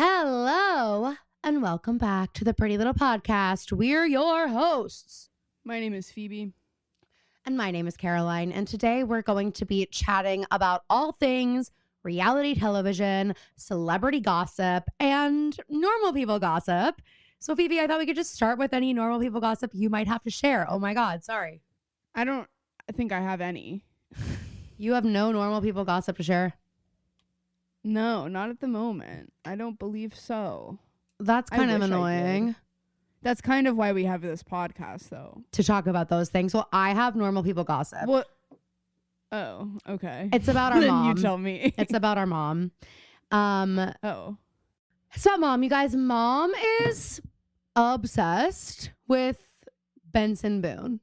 Hello, and welcome back to the Pretty Little Podcast. We're your hosts. My name is Phoebe. And my name is Caroline. And today we're going to be chatting about all things reality television, celebrity gossip, and normal people gossip. So, Phoebe, I thought we could just start with any normal people gossip you might have to share. Oh my God, sorry. I don't think I have any. You have no normal people gossip to share? No, not at the moment. I don't believe so. That's kind of annoying. That's kind of why we have this podcast, though. To talk about those things. Well, I have normal people gossip. What? Oh, okay. It's about our mom. You tell me. It's about our mom. Oh. So, Mom, you guys, Mom is obsessed with Benson Boone.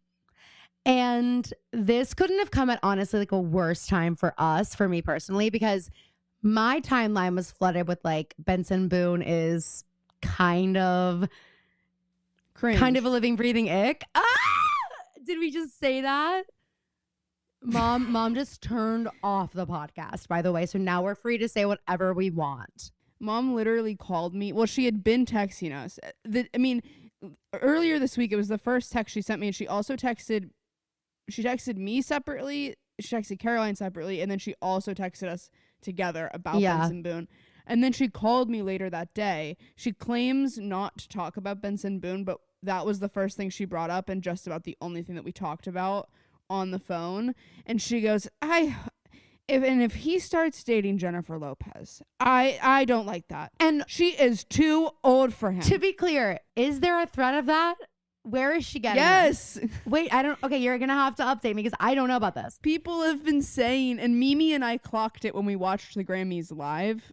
And this couldn't have come at honestly like a worse time for us, for me personally, because my timeline was flooded with like Benson Boone is kind of Cringe. Kind of a living, breathing ick. Ah! Did we just say that? Mom just turned off the podcast, by the way. So now we're free to say whatever we want. Mom literally called me. Well, she had been texting us. Earlier this week, it was the first text she sent me, and she also texted me separately. She texted Caroline separately, and then she also texted us together about Benson Boone. And then she called me later that day. She claims not to talk about Benson Boone, but that was the first thing she brought up and just about the only thing that we talked about on the phone. And she goes, if he starts dating Jennifer Lopez, I don't like that. And she is too old for him. To be clear, is there a threat of that? Where is she getting Yes. it? Wait, okay, you're going to have to update me because I don't know about this. People have been saying, and Mimi and I clocked it when we watched the Grammys live,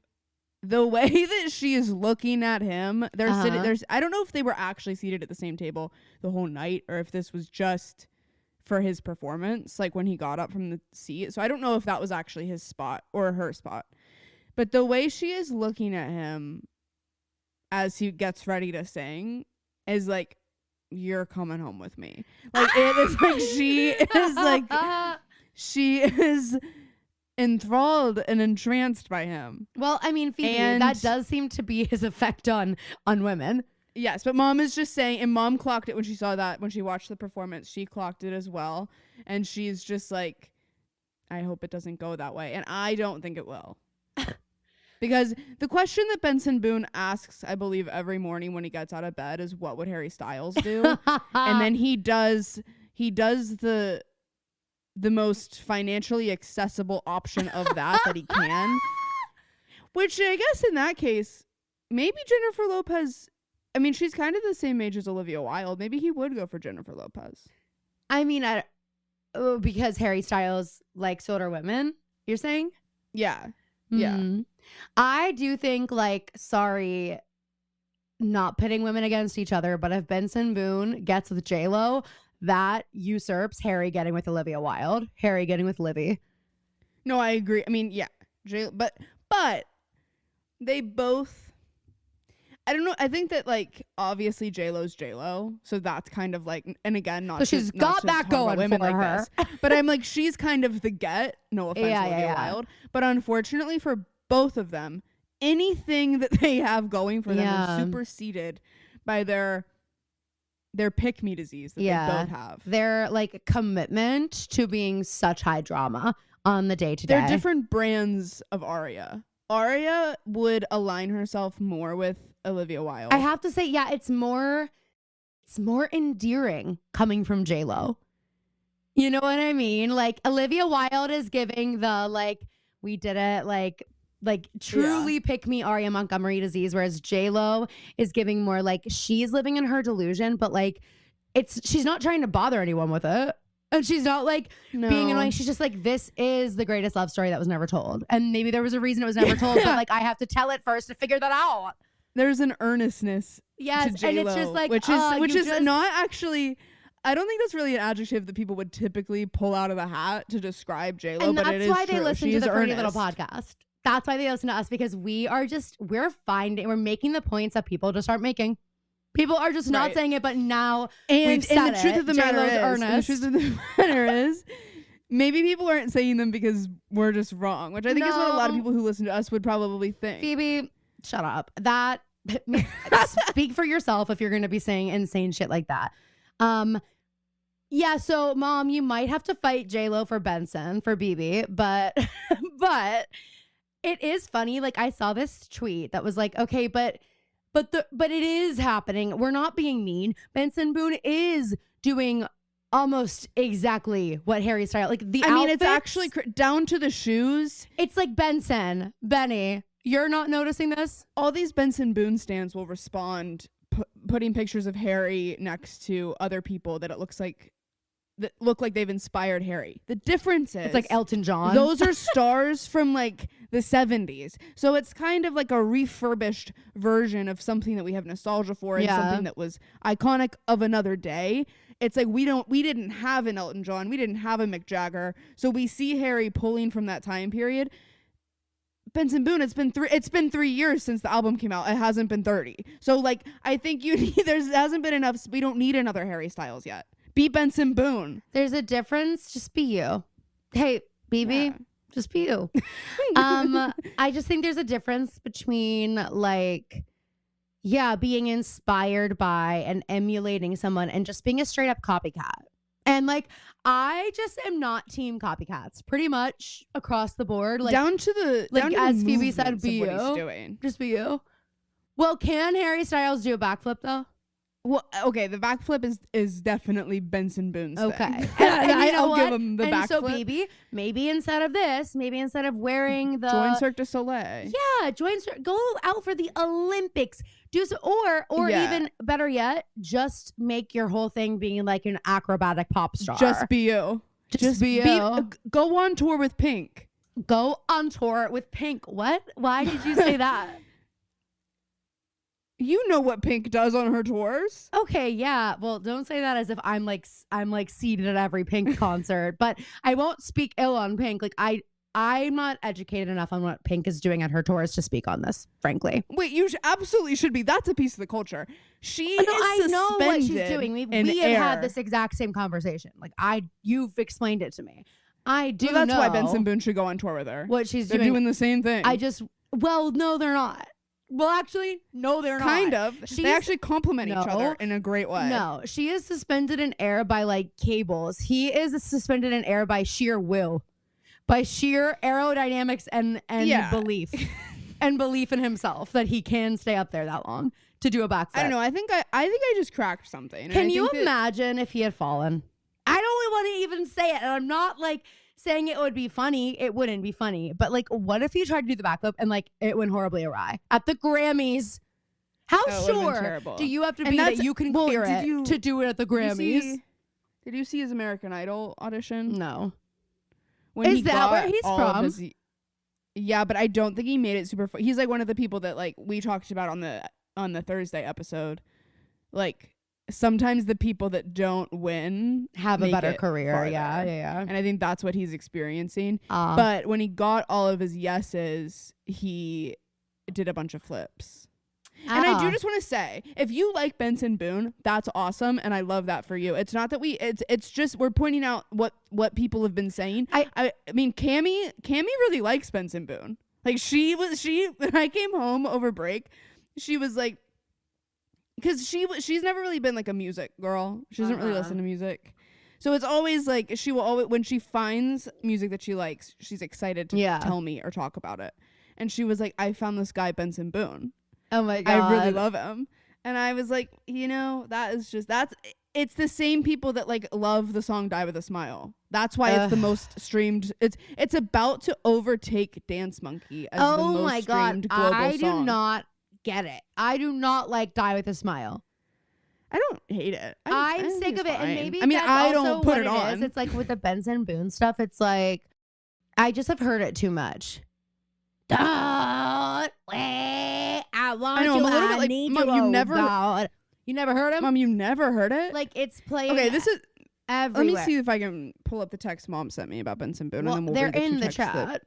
the way that she is looking at him. I don't know if they were actually seated at the same table the whole night or if this was just for his performance, like when he got up from the seat. So I don't know if that was actually his spot or her spot. But the way she is looking at him as he gets ready to sing is like, you're coming home with me. Like it is like she is enthralled and entranced by him. Well, I mean, Phoebe, that does seem to be his effect on women. Yes, but Mom is just saying, and Mom clocked it when she saw that, when she watched the performance, she clocked it as well. And she's just like, I hope it doesn't go that way. And I don't think it will. Because the question that Benson Boone asks, I believe, every morning when he gets out of bed is, what would Harry Styles do? And then he does the most financially accessible option of that he can. Which I guess in that case, maybe Jennifer Lopez, I mean, she's kind of the same age as Olivia Wilde. Maybe he would go for Jennifer Lopez. I mean, because Harry Styles likes older women, you're saying? Yeah. Yeah. Mm-hmm. I do think, like, sorry, not pitting women against each other, but if Benson Boone gets with J-Lo, that usurps Harry getting with Olivia Wilde, Harry getting with Livy. No, I agree. I mean, yeah, but they both, I don't know. I think that, like, obviously J-Lo's J-Lo, so that's kind of like, and again, not so she's got that going for like her. This, but I'm like, she's kind of the get. No offense, Olivia Wilde, but unfortunately for both of them, anything that they have going for them is superseded by their pick-me disease that they both have. Their like commitment to being such high drama on the day-to-day. They're different brands of Aria. Aria would align herself more with Olivia Wilde. I have to say, yeah, it's more endearing coming from J-Lo. You know what I mean? Like, Olivia Wilde is giving the, like, we did it, like truly pick me Aria Montgomery disease, whereas J-Lo is giving more like she's living in her delusion, but like she's not trying to bother anyone with it. And she's not like being annoying. She's just like, this is the greatest love story that was never told. And maybe there was a reason it was never told, but like I have to tell it first to figure that out. There's an earnestness to J-Lo, and it's just like, which is not actually, I don't think that's really an adjective that people would typically pull out of the hat to describe J-Lo, and but it is true. That's why they listen to the Pretty Little earnest. Podcast. That's why they listen to us, because we're making the points that people just aren't making. People are just not saying it, but now we've said the truth of the matter is, maybe people aren't saying them because we're just wrong, which I think is what a lot of people who listen to us would probably think. Phoebe, shut up. That speak for yourself if you're going to be saying insane shit like that. Yeah, so Mom, you might have to fight J-Lo for Benson for BB, but it is funny. Like, I saw this tweet that was like, okay, but it is happening. We're not being mean. Benson Boone is doing almost exactly what Harry Styles, like the outfits, it's actually down to the shoes. It's like Benny, you're not noticing this? All these Benson Boone stands will respond putting pictures of Harry next to other people that look like they've inspired Harry. The difference is, it's like Elton John. Those are stars from like the 70s. So it's kind of like a refurbished version of something that we have nostalgia for and something that was iconic of another day. It's like we didn't have an Elton John. We didn't have a Mick Jagger. So we see Harry pulling from that time period. Benson Boone, it's been 3 years since the album came out. It hasn't been 30. So like I think there hasn't been enough. We don't need another Harry Styles yet. Be Benson Boone. There's a difference. Just be you. Hey, BB, just be you. I just think there's a difference between like, being inspired by and emulating someone and just being a straight up copycat. And like, I just am not team copycats pretty much across the board. Like down to the, as Phoebe said, be you. Doing. Just be you. Well, can Harry Styles do a backflip though? Well, okay, the backflip is definitely Benson Boone's thing. Okay. and I'll give him the backflip. So maybe instead of wearing the join Cirque du Soleil. Yeah, go out for the Olympics. Do so, or even better yet, just make your whole thing being like an acrobatic pop star. Just be you. Just be you. Go on tour with Pink. Go on tour with Pink. What? Why did you say that? You know what Pink does on her tours. Okay, yeah. Well, don't say that as if I'm like seated at every Pink concert. But I won't speak ill on Pink. Like I'm not educated enough on what Pink is doing at her tours to speak on this, frankly. Wait, you absolutely should be. That's a piece of the culture. I know what she's doing. We have had this exact same conversation. Like you've explained it to me. I do know. That's why Benson Boone should go on tour with her. What she's doing. They're doing the same thing. No, they're not. Well, actually, no, they're not. Kind of. They actually complement each other in a great way. No, she is suspended in air by like cables. He is suspended in air by sheer will, by sheer aerodynamics and belief, and belief in himself that he can stay up there that long to do a backflip. I don't know. I think I just cracked something. Can you imagine if he had fallen? I don't want to even say it, and I'm not like saying it would be funny. It wouldn't be funny. But like, what if he tried to do the backflip and like it went horribly awry at the Grammys? How sure do you have to be that you can clear it to do it at the Grammys? Did you see his American Idol audition? No. Is that where he's from? Yeah, but I don't think he made it super. He's like one of the people that like we talked about on the Thursday episode. Like, sometimes the people that don't win have a better career. Farther. Yeah. And I think that's what he's experiencing. But when he got all of his yeses, he did a bunch of flips. And I do just want to say, if you like Benson Boone, that's awesome, and I love that for you. It's not that it's just we're pointing out what people have been saying. I mean, Cammy really likes Benson Boone. Like when I came home over break, she was like, because she's never really been like a music girl. She doesn't really listen to music. So it's always like she will always, when she finds music that she likes, she's excited to tell me or talk about it. And she was like, I found this guy Benson Boone. Oh my God. I really love him. And I was like, it's the same people that like love the song Die With a Smile. That's why it's the most streamed. It's about to overtake Dance Monkey as the most streamed global song. I do not get it. I do not like Die With a Smile. I don't hate it. I'm sick of it. Fine. And maybe I don't put it on. It's like with the Benson Boone stuff, it's like I just have heard it too much. Don't wait. I want I know, you. I'm a little bit like, Mom, you never heard him? Mom, you never heard it? Like it's playing. Okay, this is everywhere. Let me see if I can pull up the text Mom sent me about Benson Boone. Well, and then they're read the in the texts chat.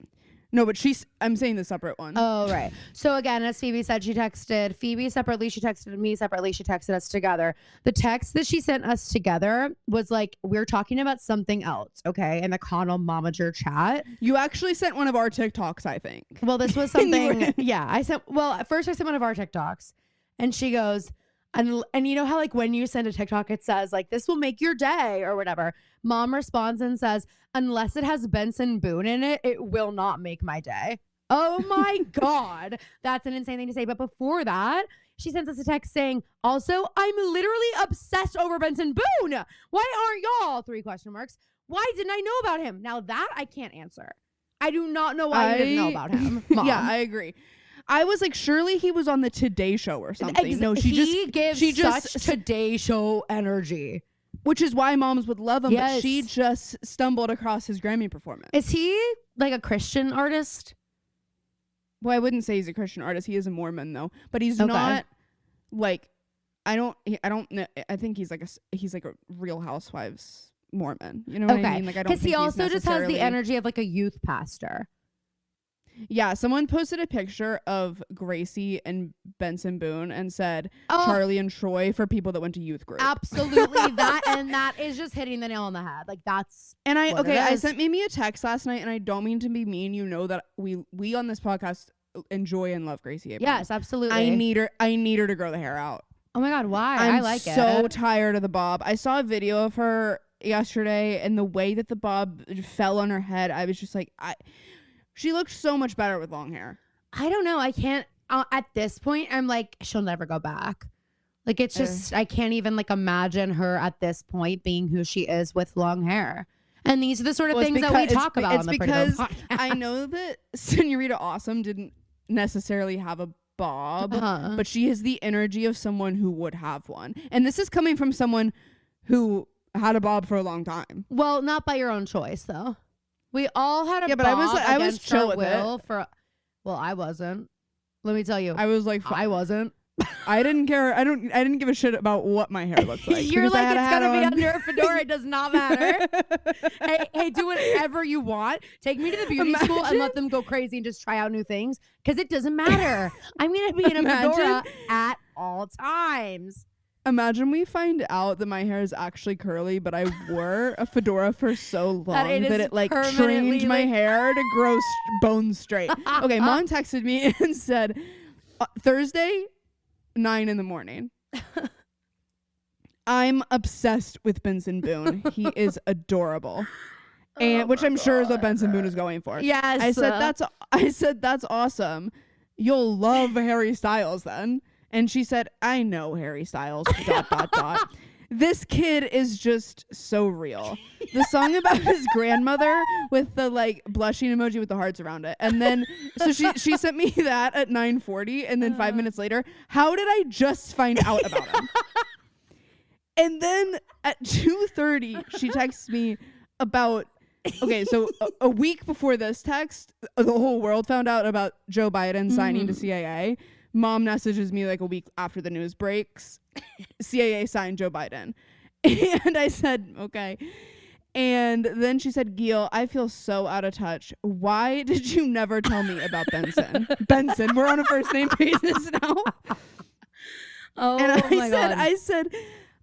No, but I'm saying the separate one. Oh, right. So again, as Phoebe said, she texted Phoebe separately. She texted me separately. She texted us together. The text that she sent us together was like, we're talking about something else, okay? In the Connell Momager chat. You actually sent one of our TikToks, I think. Well, this was something. Yeah, at first I sent one of our TikToks, and she goes, and you know how like when you send a TikTok, it says like, this will make your day or whatever. Mom responds and says, unless it has Benson Boone in it, it will not make my day. Oh my God. That's an insane thing to say. But before that, she sends us a text saying, also, I'm literally obsessed over Benson Boone. Why aren't y'all? 3 question marks. Why didn't I know about him? Now that I can't answer. I do not know why you didn't know about him. Mom. Yeah, I agree. I was like, surely he was on the Today Show or something. No, she gives such Today Show energy. Which is why moms would love him, yes. But she just stumbled across his Grammy performance. Is he like a Christian artist? Well, I wouldn't say he's a Christian artist. He is a Mormon though, but he's not like, I don't know. I think he's like a Real Housewives Mormon. You know what I mean? Like, I don't think he also just has the energy of like a youth pastor. Yeah, someone posted a picture of Gracie and Benson Boone and said Charlie and Troy for people that went to youth group. Absolutely. that is just hitting the nail on the head. Like that's I sent Mimi a text last night, and I don't mean to be mean. You know that we on this podcast enjoy and love Gracie Abrams. Yes, absolutely. I need her to grow the hair out. Oh my God, why? I like it. I'm so tired of the bob. I saw a video of her yesterday, and the way that the bob fell on her head, I was just like, she looked so much better with long hair. I don't know. I can't, at this point, I'm like, she'll never go back. Like, it's just, I can't even like imagine her at this point being who she is with long hair. And these are the sort of things that we talk about on the Pretty Girl podcast. I know that Senorita Awesome didn't necessarily have a bob, but she has the energy of someone who would have one. And this is coming from someone who had a bob for a long time. Well, not by your own choice, though. We all had a bob, but I was chill with it. Well, I wasn't. Let me tell you. I was like, I wasn't. I didn't care. I didn't give a shit about what my hair looked like. You're like, it's gonna be under a fedora. It does not matter. hey, do whatever you want. Take me to the beauty school and let them go crazy and just try out new things, because it doesn't matter. I'm gonna be in a fedora at all times. Imagine we find out that my hair is actually curly, but I wore a fedora for so long that it like trained my hair to grow bone straight. Okay, Mom texted me and said, Thursday, 9 a.m. I'm obsessed with Benson Boone. He is adorable. And which I'm sure is what Benson Boone is going for. Yes. I said that's awesome. You'll love Harry Styles then. And she said, I know Harry Styles, ... This kid is just so real. The song about his grandmother with the like blushing emoji with the hearts around it. And then, so she sent me that at 9:40. And then 5 minutes later, how did I just find out about him? And then at 2:30, she texts me about, okay, so a week before this text, the whole world found out about Joe Biden signing to CAA. Mom messages me like a week after the news breaks. CAA signed Joe Biden. And I said, okay. And then she said, Gil, I feel so out of touch. Why did you never tell me about Benson? Benson, we're on a first name basis now. Oh, and I said,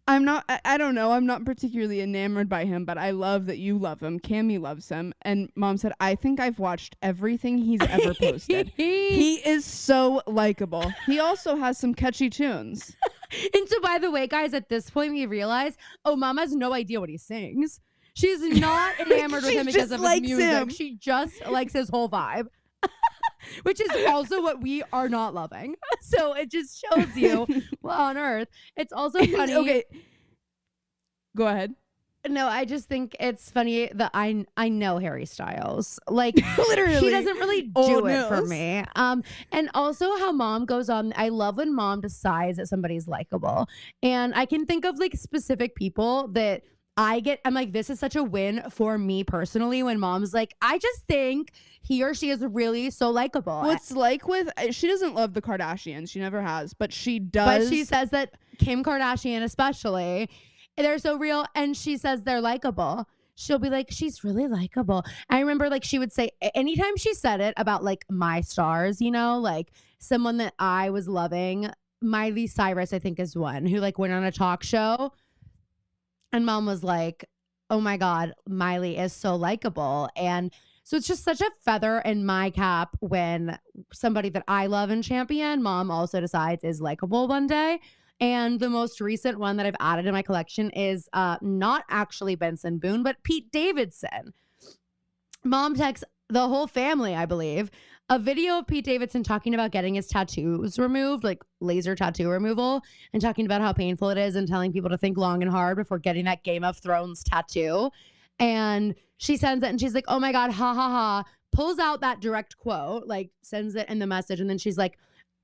I don't know. I'm not particularly enamored by him, but I love that you love him. Cammy loves him. And Mom said, I think I've watched everything he's ever posted. He is so likable. He also has some catchy tunes. And so, by the way, guys, at this point, we realize, Mom has no idea what he sings. She's not enamored with him because of his music. Him. She just likes his whole vibe. Which is also what we are not loving. So it just shows you what on earth. It's also funny. Okay. Go ahead. No, I just think it's funny that I know Harry Styles. Like, literally. He doesn't really do it for me. And also how Mom goes on. I love when Mom decides that somebody's likable. And I can think of like specific people that I'm like, this is such a win for me personally when Mom's like, I just think he or she is really so likable. Well, it's like she doesn't love the Kardashians. She never has, but she does. But she says that Kim Kardashian especially, they're so real, and she says they're likable. she'll be like, she's really likable. I remember like she would say, anytime she said it about like my stars, you know, like someone that I was loving, Miley Cyrus, I think is one, who like went on a talk show and mom was like, oh my God, Miley is so likable. And so it's just such a feather in my cap when somebody that I love and champion, mom also decides is likable one day. And the most recent one that I've added in my collection is not actually Benson Boone, but Pete Davidson. Mom texts the whole family, I believe, a video of Pete Davidson talking about getting his tattoos removed, like laser tattoo removal, and talking about how painful it is and telling people to think long and hard before getting that Game of Thrones tattoo. And she sends it and she's like, oh my God, ha ha ha, pulls out that direct quote, like sends it in the message. And then she's like,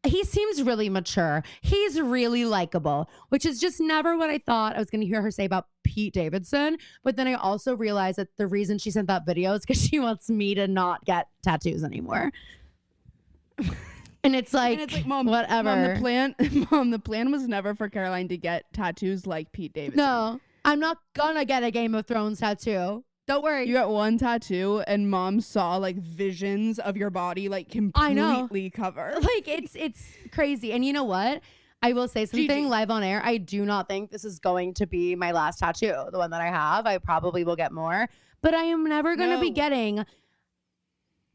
he seems really mature. He's really likable, which is just never what I thought I was going to hear her say about Pete Davidson. But then I also realized that the reason she sent that video is because she wants me to not get tattoos anymore. And it's like Mom, whatever. Mom, the plan was never for Caroline to get tattoos like Pete Davidson. No, I'm not gonna get a Game of Thrones tattoo. Don't worry. You got one tattoo and mom saw like visions of your body like completely covered. Like it's crazy. And you know what? I will say something live on air. I do not think this is going to be my last tattoo. The one that I have, I probably will get more. But I am never going to be getting...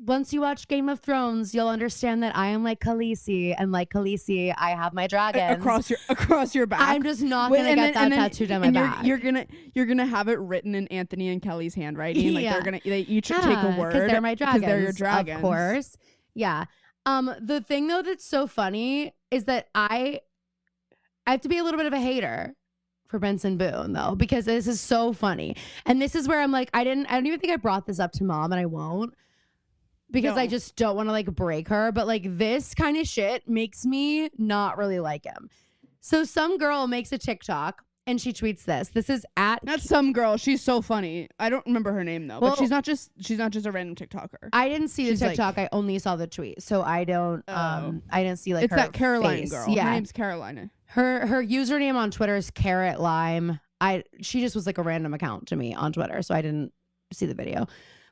Once you watch Game of Thrones, you'll understand that I am like Khaleesi, and like Khaleesi, I have my dragons across your back. I'm just not gonna get that tattooed on my back. You're gonna have it written in Anthony and Kelly's handwriting. Like they each take a word because they're my dragons. Because they're your dragons, of course. Yeah. The thing though that's so funny is that I have to be a little bit of a hater for Benson Boone though, because this is so funny, and this is where I'm like, I don't even think I brought this up to mom, and I won't. Because I just don't want to like break her. But like this kind of shit makes me not really like him. So some girl makes a TikTok and she tweets this. This is at... Not some girl. She's so funny. I don't remember her name though. Well, but she's not just a random TikToker. I didn't see the TikTok. I only saw the tweet. So I don't... I didn't see like it's her that Caroline face. girl. Yeah. Her name's Carolina. Her username on Twitter is Carrot Lime. She just was like a random account to me on Twitter. So I didn't see the video.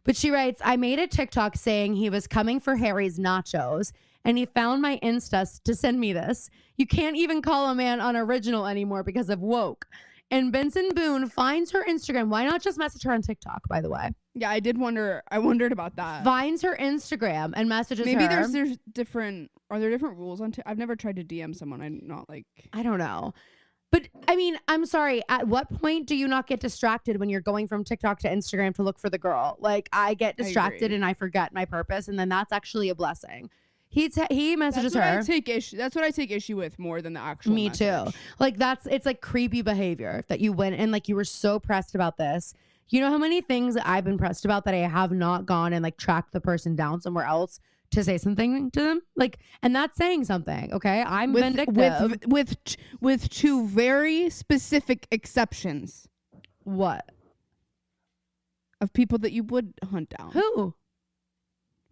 But she writes, I made a TikTok saying he was coming for Harry's nachos, and he found my Insta to send me this. You can't even call a man unoriginal anymore because of woke. And Benson Boone finds her Instagram. Why not just message her on TikTok, by the way? Yeah, I did wonder. I wondered about that. Finds her Instagram and messages her. Maybe there's different... Are there different rules on... I've never tried to DM someone. I'm not like... I don't know. But, I mean, I'm sorry. At what point do you not get distracted when you're going from TikTok to Instagram to look for the girl? Like, I get distracted and I forget my purpose, and then that's actually a blessing. He messages her. That's what I take issue with more than the actual Me message. too. Like, it's like creepy behavior that you went and, like, you were so pressed about this. You know how many things that I've been pressed about that I have not gone and, like, tracked the person down somewhere else to say something to them, like, and that's saying something. Okay, I'm vindictive with two very specific exceptions. What? Of people that you would hunt down. Who?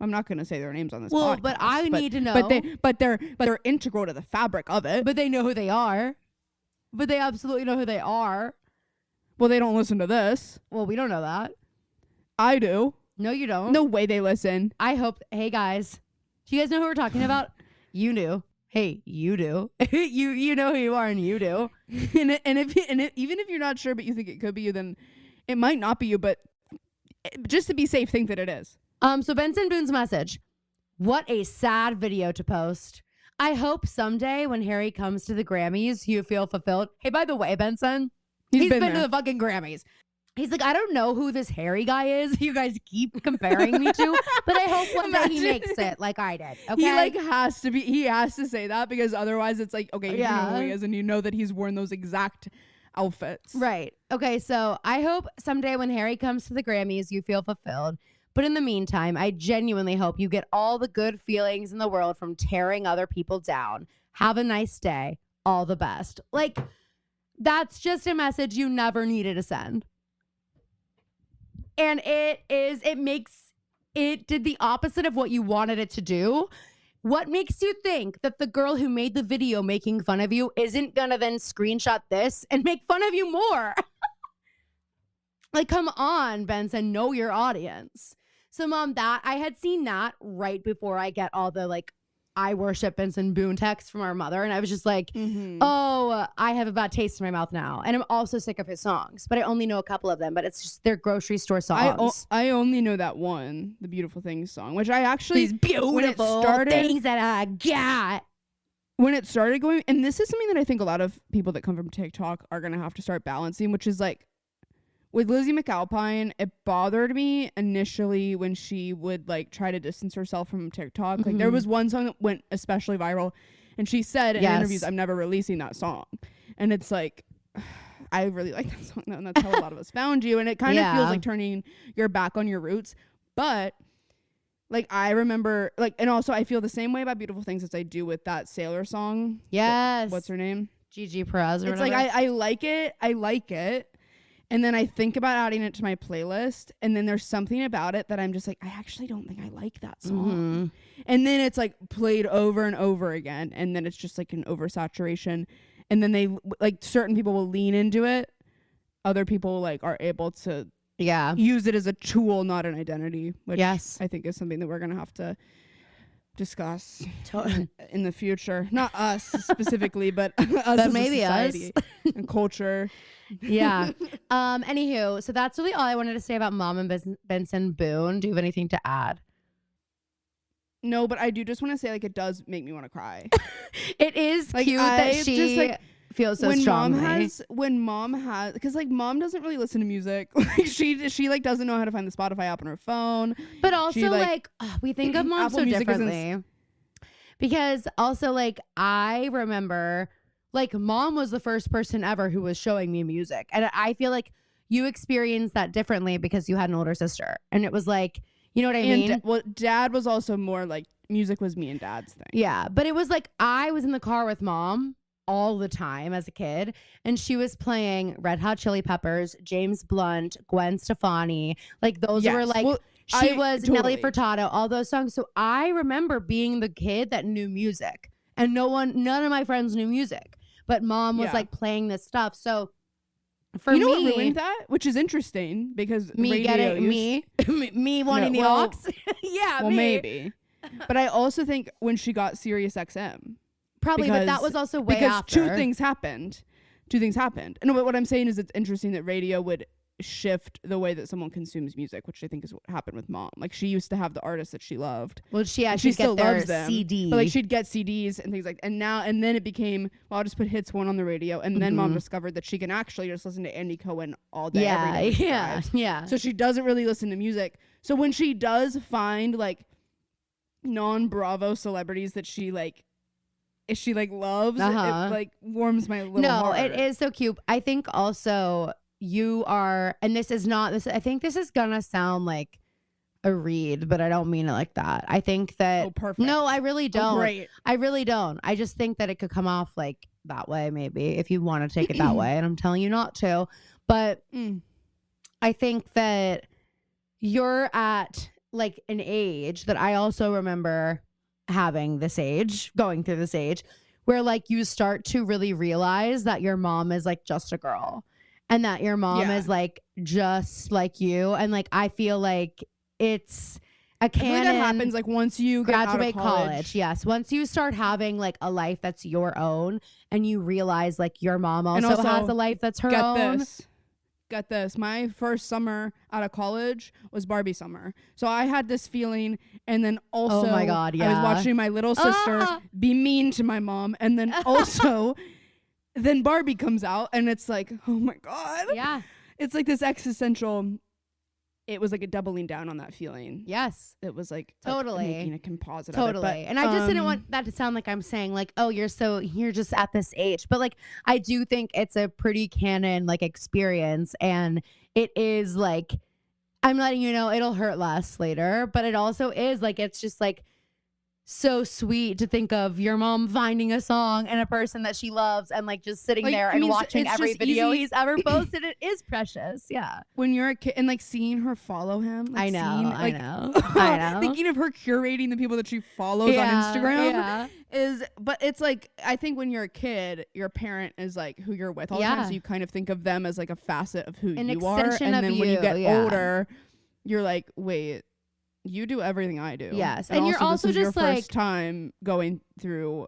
I'm not going to say their names on this. Well, podcast, but I need to know. But they're integral to the fabric of it. But they know who they are. But they absolutely know who they are. Well, they don't listen to this. Well, we don't know that. I do. No, you don't. No way they listen. I hope. Hey, guys. Do you guys know who we're talking about? You do. Hey, you do. you know who you are, and you do. and even if you're not sure, but you think it could be you, then it might not be you. But just to be safe, think that it is. So Benson Boone's message. What a sad video to post. I hope someday when Harry comes to the Grammys, you feel fulfilled. Hey, by the way, Benson, he's been to the fucking Grammys. He's like, I don't know who this Harry guy is. You guys keep comparing me to, but I hope one day he makes it like I did. Okay, he like he has to say that because otherwise it's like, okay, you know who he is and you know that he's worn those exact outfits. Right. Okay. So I hope someday when Harry comes to the Grammys, you feel fulfilled. But in the meantime, I genuinely hope you get all the good feelings in the world from tearing other people down. Have a nice day. All the best. Like, that's just a message you never needed to send. And it did the opposite of what you wanted it to do. What makes you think that the girl who made the video making fun of you isn't gonna then screenshot this and make fun of you more? Like, come on, Benson, know your audience. So, Mom, that I had seen that right before I get all the like, I worship Benson Boone texts from our mother. And I was just like, oh, I have a bad taste in my mouth now. And I'm also sick of his songs, but I only know a couple of them, but it's just their grocery store songs. I only know that one, the Beautiful Things song, which I actually, These beautiful things that I got. When it started going, and this is something that I think a lot of people that come from TikTok are going to have to start balancing, which is like, with Lizzie McAlpine, it bothered me initially when she would like try to distance herself from TikTok. Like there was one song that went especially viral, and she said in interviews, "I'm never releasing that song." And it's like, I really like that song, though, and that's how a lot of us found you. And it kind of feels like turning your back on your roots. But like I remember, like, and also I feel the same way about Beautiful Things as I do with that Sailor song. Yes. What's her name? Gigi Perez. Or it's whatever. like I like it. I like it. And then I think about adding it to my playlist, and then there's something about it that I'm just like, I actually don't think I like that song. And then it's like played over and over again, and then it's just like an oversaturation. And then they like certain people will lean into it, other people like are able to use it as a tool, not an identity, which I think is something that we're gonna have to discuss in the future. Not us specifically, but us as maybe society and culture. Anywho, so that's really all I wanted to say about Mom and Benson Boone. Do you have anything to add? No, but I do just want to say, like, it does make me want to cry. It is like, cute that she just, like, feels so when strongly. When mom has, because like mom doesn't really listen to music. Like she like doesn't know how to find the Spotify app on her phone. But also we think of mom so differently. Because also like I remember. Like, Mom was the first person ever who was showing me music. And I feel like you experienced that differently because you had an older sister. And it was like, you know what I mean? Well, Dad was also more like, music was me and Dad's thing. Yeah. But it was like, I was in the car with Mom all the time as a kid. And she was playing Red Hot Chili Peppers, James Blunt, Gwen Stefani. Like, those were like... Well, she was Nelly Furtado, all those songs. So I remember being the kid that knew music. And none of my friends knew music. But Mom was like playing this stuff. So for me, what ruined that? Which is interesting because me getting me wanting the aux. Well, maybe. But I also think when she got Sirius XM, probably, but that was also way after. Two things happened. And what I'm saying is it's interesting that radio would shift the way that someone consumes music, which I think is what happened with Mom. Like she used to have the artists that she loved. Well, she still loves them. CD. But like she'd get CDs and things like, and then it became, well, I'll just put hits one on the radio, and then Mom discovered that she can actually just listen to Andy Cohen all day. Every day yeah. So she doesn't really listen to music. So when she does find like non-Bravo celebrities that she like loves, it like warms my little heart. No, it is so cute. I think also you are, and this is not this. I think this is gonna sound like a read, but I don't mean it like that. I think that. Oh, perfect. No, I really don't. Great. I really don't. I just think that it could come off like that way, maybe if you want to take it that way. And I'm telling you not to. But I think that you're at like an age that I also remember having this age, going through this age, where like you start to really realize that your mom is like just a girl. And that your mom is like just like you. And like I feel like it's a canon. That happens like once you graduate get out of college. Yes. Once you start having like a life that's your own and you realize like your mom also has a life that's her own. Get this. My first summer out of college was Barbie summer. So I had this feeling, and then also oh my God, I was watching my little sister be mean to my mom, and then also then Barbie comes out, and it's like, oh my God. Yeah. It's like this existential, it was like a doubling down on that feeling. Yes. It was like totally making a composite totally of it. But, and I just didn't want that to sound like I'm saying like, oh, you're just at this age. But like, I do think it's a pretty canon like experience, and it is like, I'm letting you know it'll hurt less later, but it also is like, it's just like so sweet to think of your mom finding a song and a person that she loves and like just sitting Like, there I and mean, watching it's every just video easy. he's ever posted. It is precious. Yeah. When you're a kid and like seeing her follow him, like I know. seeing, I like, know. I know. thinking of her curating the people that she follows on Instagram but it's like, I think when you're a kid, your parent is like who you're with all the time, so you kind of think of them as like a facet of who you are, and then when you get older, you're like, wait, you do everything I do. Yes, and you're also this is just your like first time going through.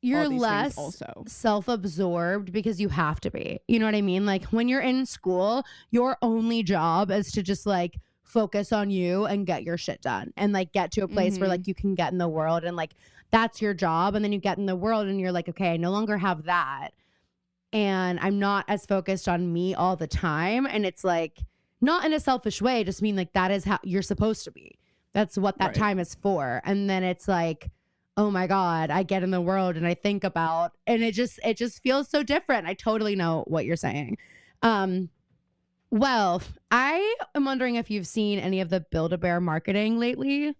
You're less self-absorbed because you have to be. You know what I mean? Like when you're in school, your only job is to just like focus on you and get your shit done and like get to a place where like you can get in the world and like that's your job. And then you get in the world and you're like, okay, I no longer have that. And I'm not as focused on me all the time. And it's like, not in a selfish way, just mean like that is how you're supposed to be. That's what that time is for. And then it's like, oh my God, I get in the world and I think about, and it just feels so different. I totally know what you're saying. Well, I am wondering if you've seen any of the Build-A-Bear marketing lately.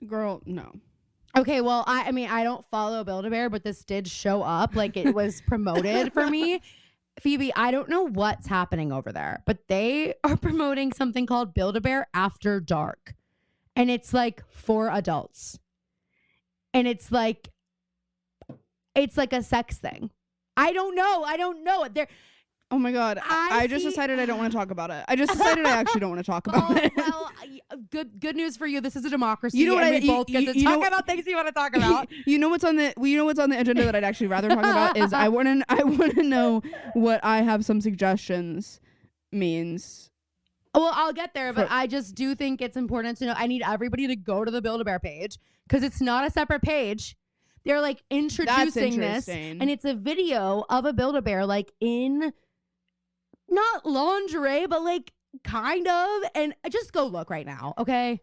Girl, no. Okay, well, I mean, I don't follow Build-A-Bear, but this did show up. Like it was promoted for me. Phoebe, I don't know what's happening over there, but they are promoting something called Build-A-Bear After Dark. And it's like for adults. And it's like a sex thing. I don't know. They're Oh my God. I just decided I don't want to talk about it. I just decided I actually don't want to talk about it. Well, good news for you. This is a democracy. You know what? We both get to talk about things you want to talk about. You know what's on the agenda that I'd actually rather talk about is I want to know what I have some suggestions means. Well, I'll get there, but I just do think it's important to know. I need everybody to go to the Build-A-Bear page because it's not a separate page. They're like introducing this, and it's a video of a Build-A-Bear like in not lingerie, but like kind of. And just go look right now, okay?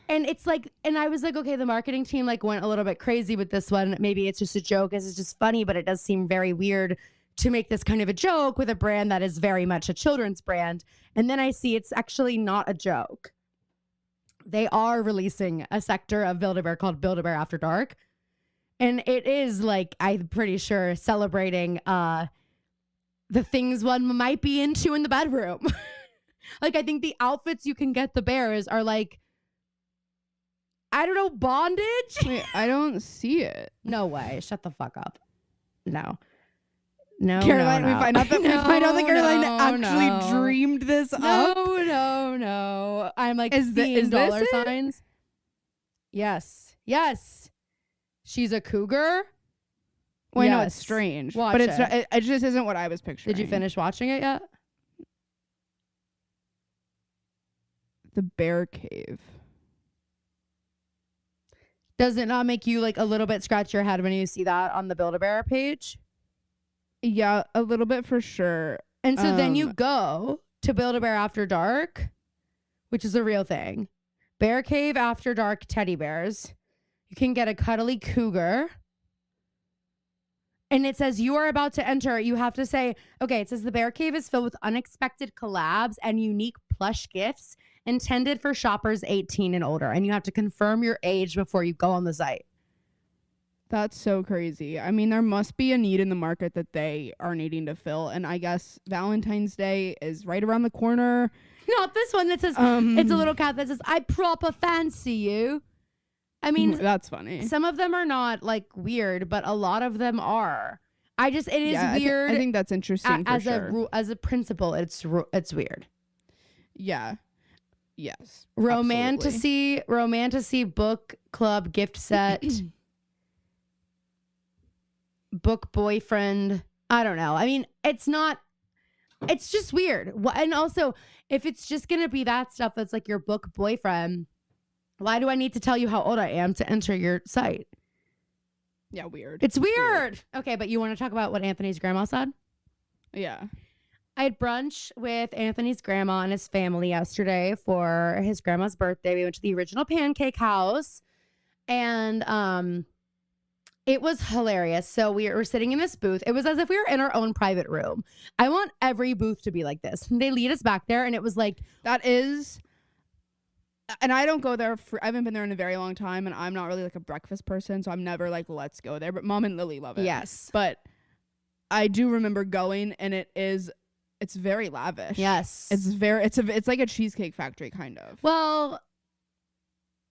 And it's like, and I was like, okay, the marketing team like went a little bit crazy with this one. Maybe it's just a joke. It's just funny, but it does seem very weird to make this kind of a joke with a brand that is very much a children's brand. And then I see it's actually not a joke. They are releasing a sector of Build-A-Bear called Build-A-Bear After Dark. And it is like, I'm pretty sure, celebrating the things one might be into in the bedroom. Like, I think the outfits you can get the bears are like, I don't know, bondage? Wait, I don't see it. No way. Shut the fuck up. No, Caroline, no. we find out that Caroline actually dreamed this up. No. I'm like, is dollar signs? Yes. She's a cougar. Well, I know it's strange, but it's not, it just isn't what I was picturing. Did you finish watching it yet? The Bear Cave. Does it not make you like a little bit scratch your head when you see that on the Build-A-Bear page? Yeah, a little bit for sure. And so then you go to Build-A-Bear After Dark, which is a real thing. Bear Cave After Dark teddy bears. You can get a cuddly cougar. And it says you are about to enter. You have to say, okay, it says the Bear Cave is filled with unexpected collabs and unique plush gifts intended for shoppers 18 and older. And you have to confirm your age before you go on the site. That's so crazy. I mean, there must be a need in the market that they are needing to fill. And I guess Valentine's Day is right around the corner. Not this one that says, it's a little cat that says, I proper fancy you. I mean, that's funny. Some of them are not like weird, but a lot of them are. It is weird. I think that's interesting as a principle. It's weird. Yeah. Yes. Romantasy book club gift set. Book boyfriend. I don't know. I mean, it's just weird. And also, if it's just going to be that stuff that's like your book boyfriend, why do I need to tell you how old I am to enter your site? Yeah, weird. It's weird. Okay, but you want to talk about what Anthony's grandma said? Yeah. I had brunch with Anthony's grandma and his family yesterday for his grandma's birthday. We went to the Original Pancake House, and it was hilarious. So we were sitting in this booth. It was as if we were in our own private room. I want every booth to be like this. They lead us back there, and it was like... That is... and I don't go there I haven't been there in a very long time, and I'm not really like a breakfast person, so I'm never like, let's go there. But Mom and Lily love it. Yes. But I do remember going, and it's very lavish. Yes. It's like a Cheesecake Factory kind of. Well,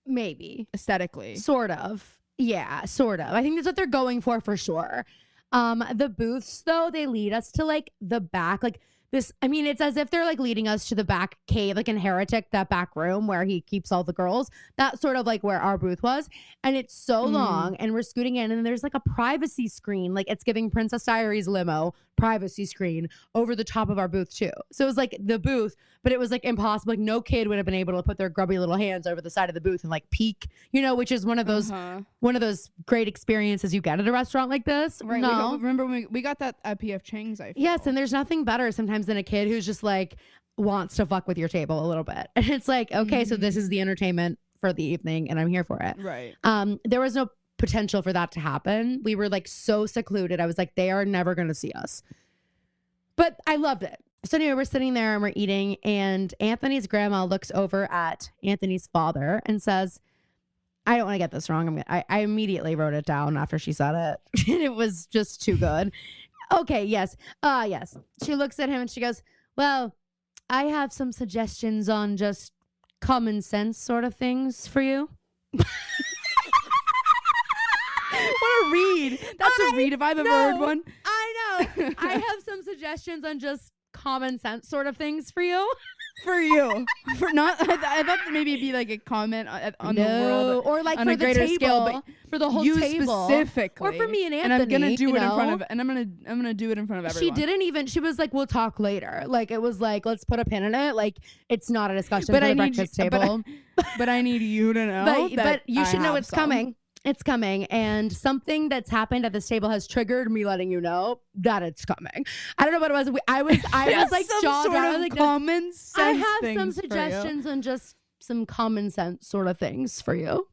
maybe. Aesthetically. Sort of. Yeah, sort of. I think that's what they're going for sure. The booths, though, they lead us to like the back, like this. I mean, it's as if they're like leading us to the back cave, like in Heretic, that back room where he keeps all the girls. That's sort of like where our booth was. And it's so long, and we're scooting in, and there's like a privacy screen, like it's giving Princess Diaries limo privacy screen over the top of our booth too. So it was like the booth, but it was like impossible. Like no kid would have been able to put their grubby little hands over the side of the booth and like peek, you know, which is one of those great experiences you get at a restaurant like this. Right. No. Remember when we got that at PF Chang's, I feel. Yes, and there's nothing better sometimes than a kid who's just like wants to fuck with your table a little bit. And it's like, okay, so this is the entertainment for the evening and I'm here for it. Right. There was no potential for that to happen. We were like so secluded. I was like, they are never going to see us. But I loved it. So anyway, we're sitting there and we're eating, and Anthony's grandma looks over at Anthony's father and says, I don't want to get this wrong. I immediately wrote it down after she said it. It was just too good. Okay, yes. Yes. She looks at him and she goes, well, I have some suggestions on just common sense sort of things for you. What a read. That's a read if I've ever heard one. I know. I have some suggestions on just common sense sort of things for you. For you. For not I thought maybe it'd be like a comment on the world. Or like on for a the greater table, scale, but for the whole you table. Specifically. Or for me and Anthony. And I'm gonna do it in front of, of, and I'm gonna do it in front of everyone. She didn't even, she was like, we'll talk later. Like it was like, let's put a pin in it. Like it's not a discussion for the breakfast table. But I need you to know but you should know it's coming. It's coming, and something that's happened at this table has triggered me letting you know that it's coming. I don't know what it was. I was like jaw dropped. I was like, common sense. I have some suggestions on just some common sense sort of things for you.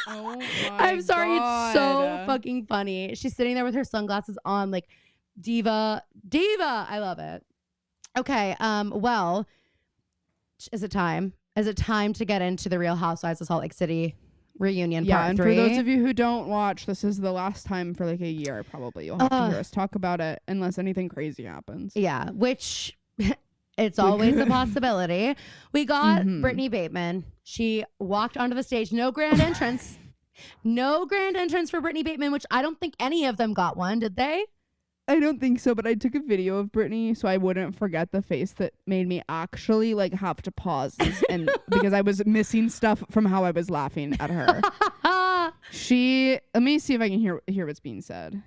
Oh my I'm sorry, God. it's so fucking funny. She's sitting there with her sunglasses on, like diva. I love it. Okay, well, is it time? Is it time to get into the Real Housewives of Salt Lake City reunion part 3? For those of you who don't watch, this is the last time for like a year probably you'll have to hear us talk about it unless anything crazy happens. Yeah, which it's always a possibility. We got Brittany Bateman. She walked onto the stage. No grand entrance. No grand entrance for Brittany Bateman, which I don't think any of them got one, did they? I don't think so, but I took a video of Brittany so I wouldn't forget the face that made me actually like have to pause this, and because I was missing stuff from how I was laughing at her. Let me see if I can hear what's being said.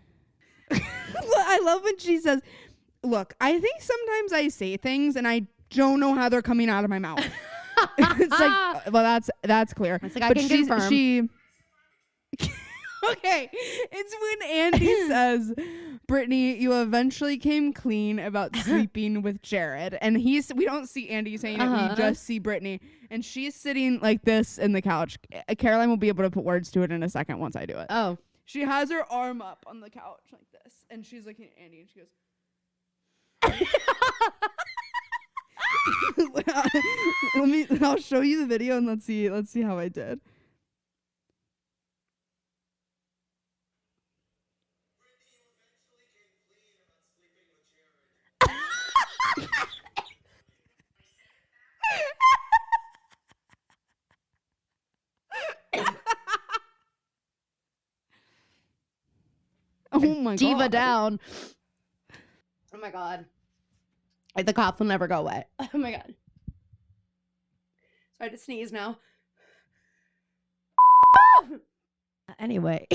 I love when she says, look, I think sometimes I say things and I don't know how they're coming out of my mouth. It's like, well, that's clear. It's like, I can confirm. Okay, it's when Andy says, Brittany, you eventually came clean about sleeping with Jared. And we don't see Andy saying it, we just see Brittany. And she's sitting like this in the couch. Caroline will be able to put words to it in a second once I do it. Oh. She has her arm up on the couch like this. And she's looking at Andy and she goes, I'll show you the video and let's see how I did. Oh my God. Diva down. Oh my God. The cough will never go away. Oh my God. Sorry to sneeze now. Anyway.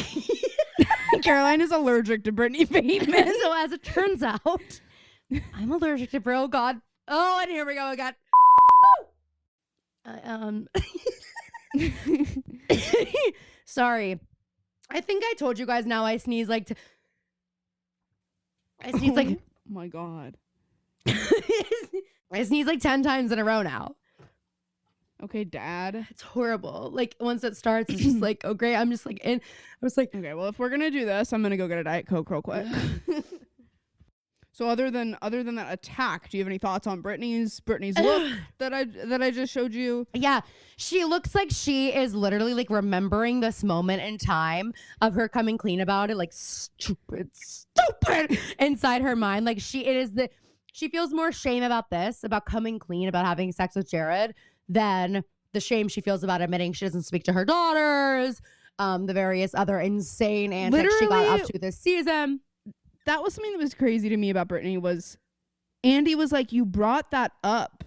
Caroline is allergic to Brittany Bateman. So as it turns out, I'm allergic to bro. God. Oh, and here we go again. Sorry. I think I told you guys now I sneeze like oh my God. I sneeze like 10 times in a row now. Okay, Dad. It's horrible. Like once it starts, it's just like, oh great. I'm just like I was like, okay, well if we're gonna do this, I'm gonna go get a Diet Coke real quick. So other than that attack, do you have any thoughts on Brittany's look that I just showed you? Yeah, she looks like she is literally like remembering this moment in time of her coming clean about it, like stupid inside her mind. Like she feels more shame about this, about coming clean about having sex with Jared, than the shame she feels about admitting she doesn't speak to her daughters, the various other insane antics she got up to this season. That was something that was crazy to me about Brittany was Andy was like, you brought that up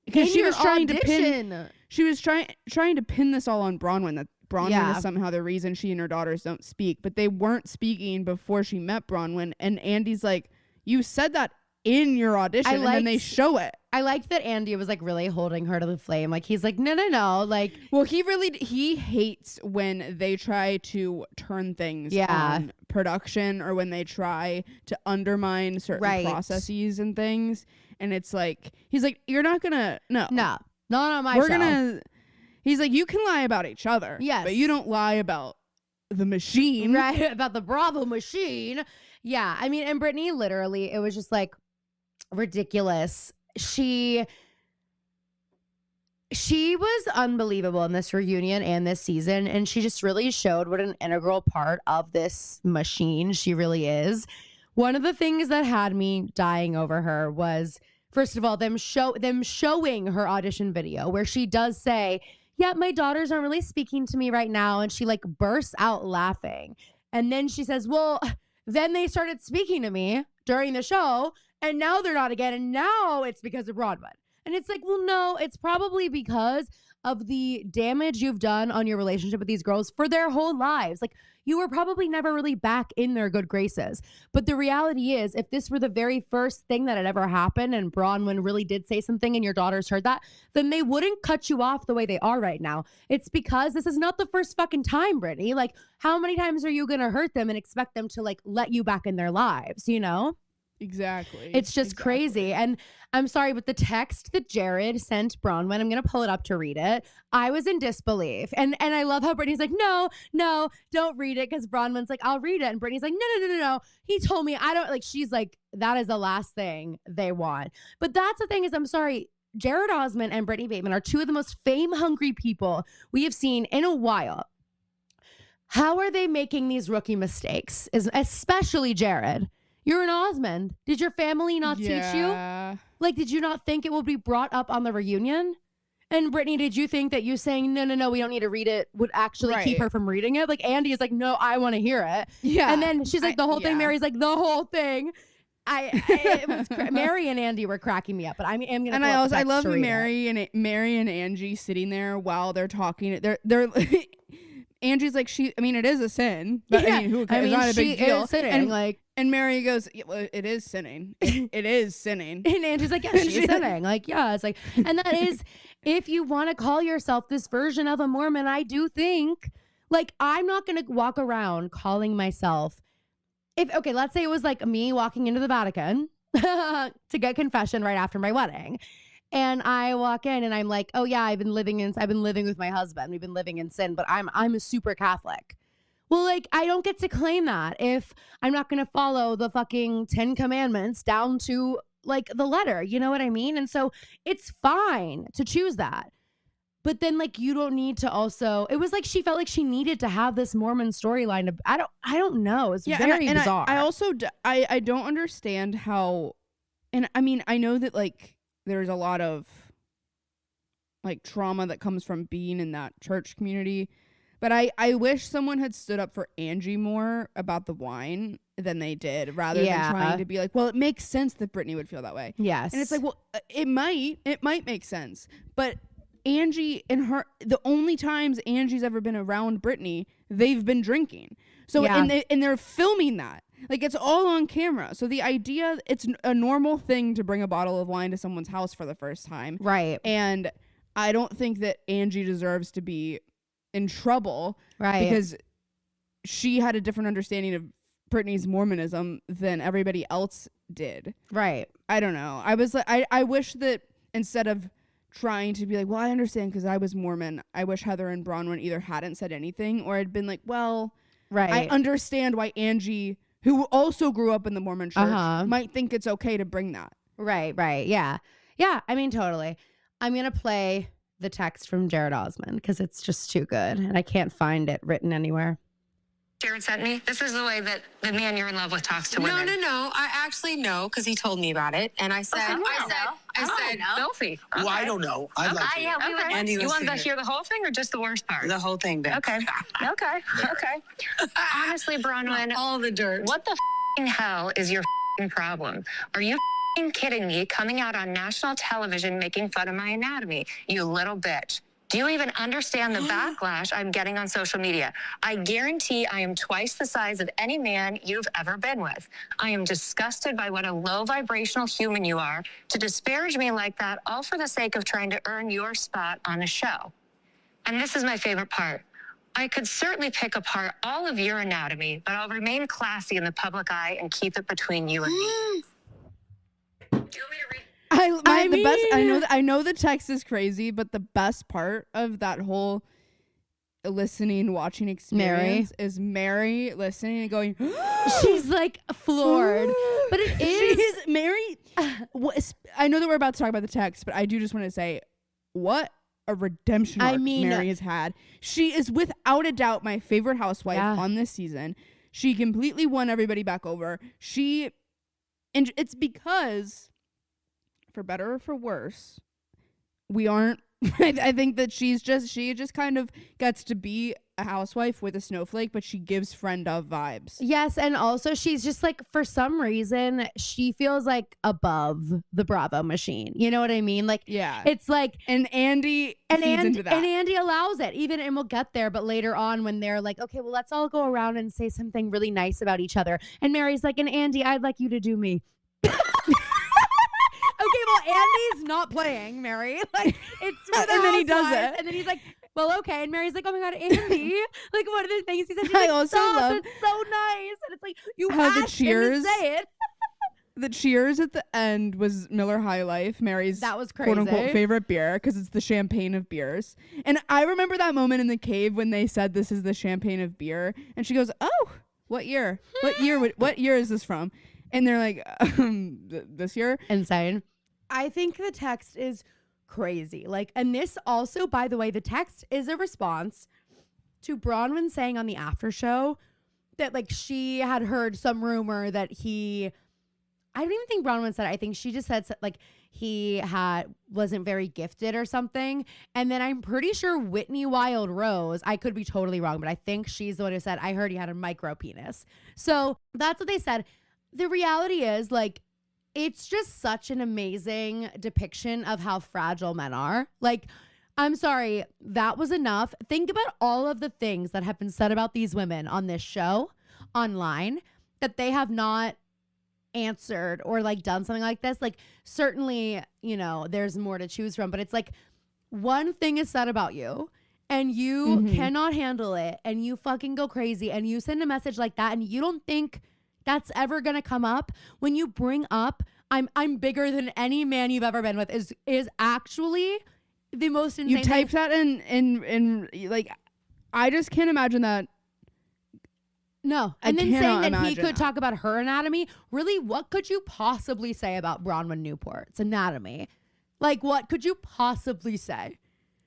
because she was trying to pin this all on Bronwyn, that Bronwyn is somehow the reason she and her daughters don't speak, but they weren't speaking before she met Bronwyn. And Andy's like, you said that in your audition, and then they show it. I liked that Andy was like really holding her to the flame. Like he's like, no. Like, well, he hates when they try to turn things on production, or when they try to undermine certain processes and things. And it's like, he's like, you're not gonna, not on my show. He's like, you can lie about each other. Yes. But you don't lie about the machine. Right. About the Bravo machine. Yeah. I mean, and Brittany, literally, it was just like ridiculous. She was unbelievable in this reunion and this season, and she just really showed what an integral part of this machine she really is. One of the things that had me dying over her was, first of all, them showing her audition video where she does say, yeah, my daughters aren't really speaking to me right now, and she like bursts out laughing. And then she says, well, then they started speaking to me during the show, and now they're not again, and now it's because of Bronwyn. And it's like, well, no, it's probably because of the damage you've done on your relationship with these girls for their whole lives. Like, you were probably never really back in their good graces. But the reality is, if this were the very first thing that had ever happened and Bronwyn really did say something and your daughters heard that, then they wouldn't cut you off the way they are right now. It's because this is not the first fucking time, Brittany. Like, how many times are you going to hurt them and expect them to, like, let you back in their lives, you know? Exactly. It's just crazy. And I'm sorry, but the text that Jared sent Bronwyn, I'm going to pull it up to read it. I was in disbelief. And I love how Brittany's like, no, don't read it. Because Bronwyn's like, I'll read it. And Brittany's like, no. He told me I don't, like, she's like, that is the last thing they want. But that's the thing is, I'm sorry, Jared Osmond and Brittany Bateman are two of the most fame-hungry people we have seen in a while. How are they making these rookie mistakes? Especially Jared. You're an Osmond. Did your family not teach you? Like, did you not think it would be brought up on the reunion? And Brittany, did you think that you saying, no, we don't need to read it would actually keep her from reading it? Like, Andy is like, no, I want to hear it. Yeah. And then she's like, the whole thing. Mary's like, the whole thing. It was Mary and Andy were cracking me up, but I'm gonna. And I love Mary and Angie sitting there while they're talking. They're Angie's like, it is a sin, but it's not a big deal. Sinning, and Mary goes, well, it is sinning. It is sinning. And Angie's like, yeah, she's sinning. Like, yeah, it's like, and that is, if you want to call yourself this version of a Mormon, I do think, like, I'm not going to walk around calling myself, let's say it was like me walking into the Vatican to get confession right after my wedding. And I walk in and I'm like, oh yeah, I've been living with my husband. We've been living in sin, but I'm a super Catholic. Well, like, I don't get to claim that if I'm not going to follow the fucking 10 commandments down to like the letter, you know what I mean? And so it's fine to choose that. But then, like, you don't need to also, it was like she felt like she needed to have this Mormon storyline. I don't know. It's very bizarre. I also, I don't understand how, and I mean, I know that, like, there's a lot of, like, trauma that comes from being in that church community. But I wish someone had stood up for Angie more about the wine than they did, rather than trying to be like, well, it makes sense that Brittany would feel that way. Yes. And it's like, well, it might make sense. But Angie and her, the only times Angie's ever been around Brittany, they've been drinking. So, and they're filming that. Like, it's all on camera. So the idea, it's a normal thing to bring a bottle of wine to someone's house for the first time. Right. And I don't think that Angie deserves to be in trouble. Right. Because she had a different understanding of Brittany's Mormonism than everybody else did. Right. I don't know. I was like, I wish that instead of trying to be like, well, I understand because I was Mormon, I wish Heather and Bronwyn either hadn't said anything or had been like, well, right, I understand why Angie who also grew up in the Mormon church might think it's okay to bring that. Right. Yeah. I mean, totally. I'm gonna play the text from Jared Osmond because it's just too good, and I can't find it written anywhere. Jared sent me. This is the way that the man you're in love with talks to women. No. I actually know because he told me about it, and I said, filthy. Well, I don't know. I'd like to. You want to hear the whole thing or just the worst part? The whole thing, then. Okay. Honestly, Bronwyn, all the dirt. what the hell is your problem? Are you kidding me? Coming out on national television making fun of my anatomy, you little bitch. Do you even understand the backlash I'm getting on social media? I guarantee I am twice the size of any man you've ever been with. I am disgusted by what a low vibrational human you are to disparage me like that, all for the sake of trying to earn your spot on a show. And this is my favorite part. I could certainly pick apart all of your anatomy, but I'll remain classy in the public eye and keep it between you and me. Do you want me to read? I know the text is crazy, but the best part of that whole watching experience is Mary listening and going, she's like floored. But it is Mary. I know that we're about to talk about the text, but I do just want to say, what a redemption arc Mary has had. She is without a doubt my favorite housewife on this season. She completely won everybody back over. And it's because, for better or for worse, we aren't. I think that she just kind of gets to be a housewife with a snowflake, but she gives friend of vibes. Yes, and also she's just like, for some reason, she feels like above the Bravo machine. You know what I mean? Like, yeah, it's like, and Andy feeds into that. And Andy allows it, and we'll get there. But later on, when they're like, okay, well, let's all go around and say something really nice about each other, and Mary's like, and Andy, I'd like you to do me. Okay, well, Andy's not playing, Mary. Like, it's and then he does it, and then he's like, well, okay, and Mary's like, oh my god, Andy, like, one of the things he said, she's I like, also love it's so nice, and it's like, you how asked the cheers him to say it. The cheers at the end was Miller High Life, Mary's that was crazy. quote unquote favorite beer, because it's the champagne of beers. And I remember that moment in the cave when they said this is the champagne of beer, and she goes, oh, what year? What year is this from? And they're like, this year? Insane. I think the text is crazy. Like, and this also, by the way, the text is a response to Bronwyn saying on the after show that, like, she had heard some rumor that I don't even think Bronwyn said it. I think she just said, like, he wasn't very gifted or something. And then I'm pretty sure Whitney Wild Rose, I could be totally wrong, but I think she's the one who said, I heard he had a micro penis. So that's what they said. The reality is, like, it's just such an amazing depiction of how fragile men are. Like, I'm sorry, that was enough. Think about all of the things that have been said about these women on this show, online, that they have not answered or, like, done something like this. Like, certainly, you know, there's more to choose from, but it's like, one thing is said about you and you cannot handle it and you fucking go crazy and you send a message like that and you don't think that's ever gonna come up. When you bring up I'm bigger than any man you've ever been with is actually the most insane. You typed that in like, I just can't imagine that. No. And then saying that he could talk about her anatomy. Really, what could you possibly say about Bronwyn Newport's anatomy? Like, what could you possibly say?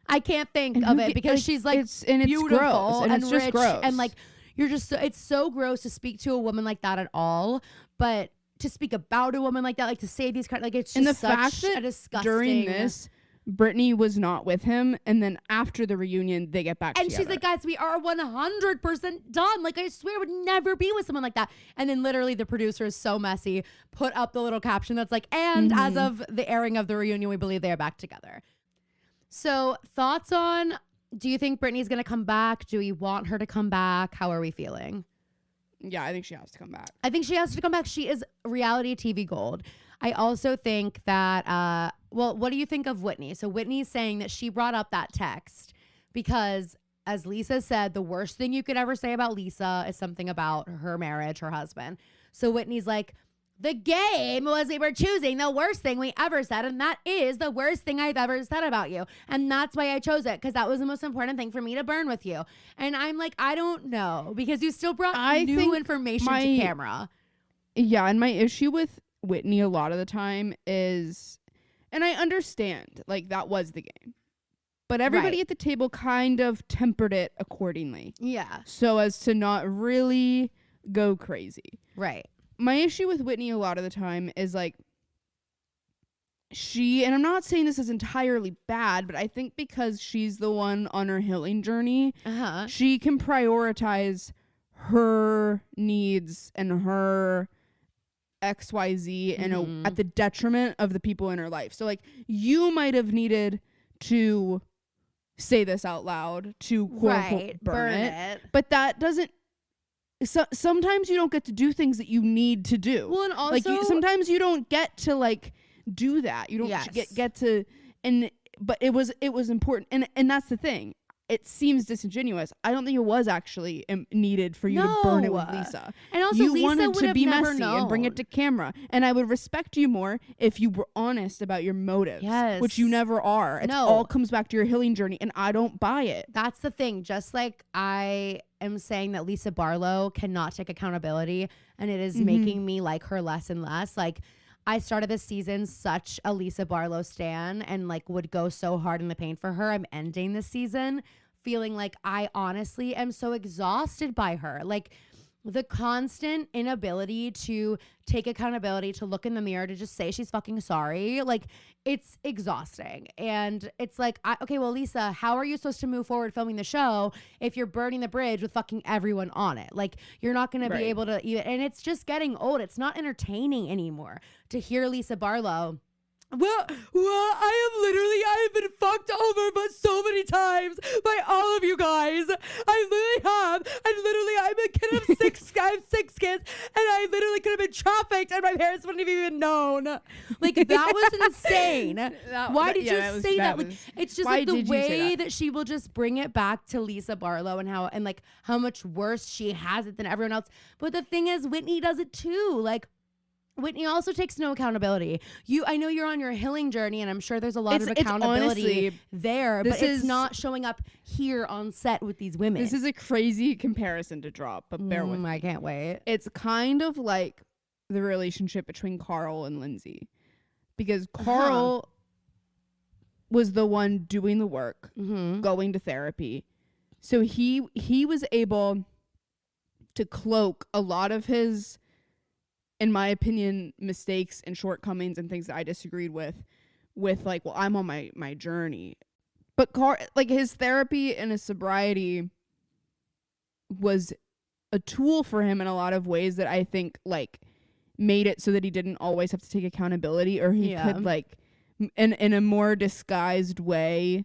I can't think of it because she's like beautiful gross, and it's rich just gross. and like, you're just it's so gross to speak to a woman like that at all, but to speak about a woman like that, like to say these kind, like, it's just and the such fact that a disgusting. During this, Brittany was not with him, and then after the reunion, they get back and together. She's like, guys, we are 100% done. Like, I swear I would never be with someone like that. And then literally the producer is so messy, put up the little caption that's like, and as of the airing of the reunion, we believe they are back together. So thoughts on, do you think Brittany's going to come back? Do we want her to come back? How are we feeling? Yeah, I think she has to come back. I think she has to come back. She is reality TV gold. I also think that, well, what do you think of Whitney? So Whitney's saying that she brought up that text because, as Lisa said, the worst thing you could ever say about Lisa is something about her marriage, her husband. So Whitney's like, The game was we were choosing the worst thing we ever said, and that is the worst thing I've ever said about you. And that's why I chose it, because that was the most important thing for me to burn with you. And I'm like, I don't know, because you still brought new information to camera. Yeah, and my issue with Whitney a lot of the time is, and I understand, like, that was the game. But everybody at the table kind of tempered it accordingly. Yeah. So as to not really go crazy. Right. My issue with Whitney a lot of the time is like and I'm not saying this is entirely bad, but I think because she's the one on her healing journey, she can prioritize her needs and her XYZ and at the detriment of the people in her life. So like you might have needed to say this out loud to quote unquote burn it, but that doesn't. So sometimes you don't get to do things that you need to do. Well, and also like sometimes you don't get to like do that. You don't get to, but it was important, and that's the thing. It seems disingenuous. I don't think it was actually needed for you to burn it with Lisa. And also, you Lisa wanted to be messy known. and bring it to camera. And I would respect you more if you were honest about your motives, which you never are. It all comes back to your healing journey, and I don't buy it. That's the thing. Just like I am saying that Lisa Barlow cannot take accountability, and it is making me like her less and less. Like, I started this season such a Lisa Barlow stan and like would go so hard in the paint for her. I'm ending this season feeling like I honestly am so exhausted by her. Like the constant inability to take accountability, to look in the mirror, to just say she's fucking sorry. Like it's exhausting. And it's like, okay, well, Lisa, how are you supposed to move forward filming the show if you're burning the bridge with fucking everyone on it? Like you're not going to be able to even, and it's just getting old. It's not entertaining anymore to hear Lisa Barlow. Well, I have been fucked over but so many times by all of you guys. I literally have. I'm a kid of six. I have 6 kids, and I literally could have been trafficked, and my parents wouldn't have even known. Like that was insane. Why did you say that? Like it's just like the way that she will just bring it back to Lisa Barlow and how much worse she has it than everyone else. But the thing is, Whitney does it too. Like. Whitney also takes no accountability. I know you're on your healing journey, and I'm sure there's a lot of accountability honestly, there, but it's not showing up here on set with these women. This is a crazy comparison to drop, but bear with me. I can't wait. It's kind of like the relationship between Carl and Lindsay, because Carl was the one doing the work, going to therapy. So he was able to cloak a lot of his, in my opinion, mistakes and shortcomings and things that I disagreed with like, well, I'm on my journey. But like his therapy and his sobriety was a tool for him in a lot of ways that I think like made it so that he didn't always have to take accountability, or he could like in a more disguised way